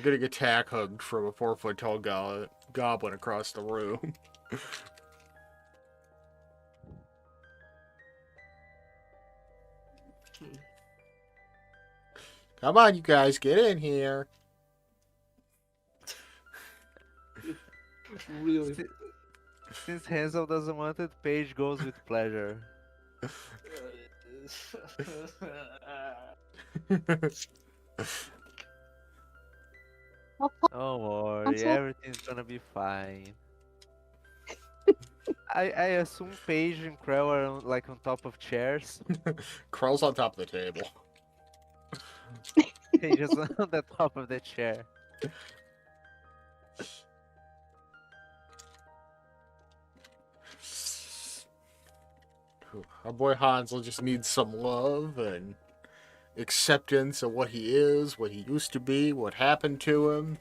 getting attack hugged from a 4-foot tall goblin across the room. Come on, you guys, get in here. Really. Since Hansel doesn't want it, Paige goes with pleasure. Don't worry, Hansel? everything's gonna be fine. I assume Paige and Krell are like on top of chairs. Krell's on top of the table. Paige is on the top of the chair. Our boy Hansel just needs some love and acceptance of what he is, what he used to be, what happened to him.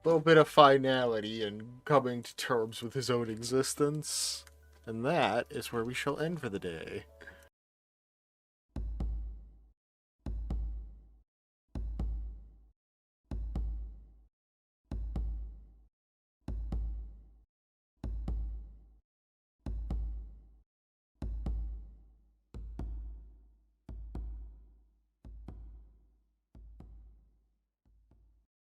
A little bit of finality and coming to terms with his own existence. And that is where we shall end for the day.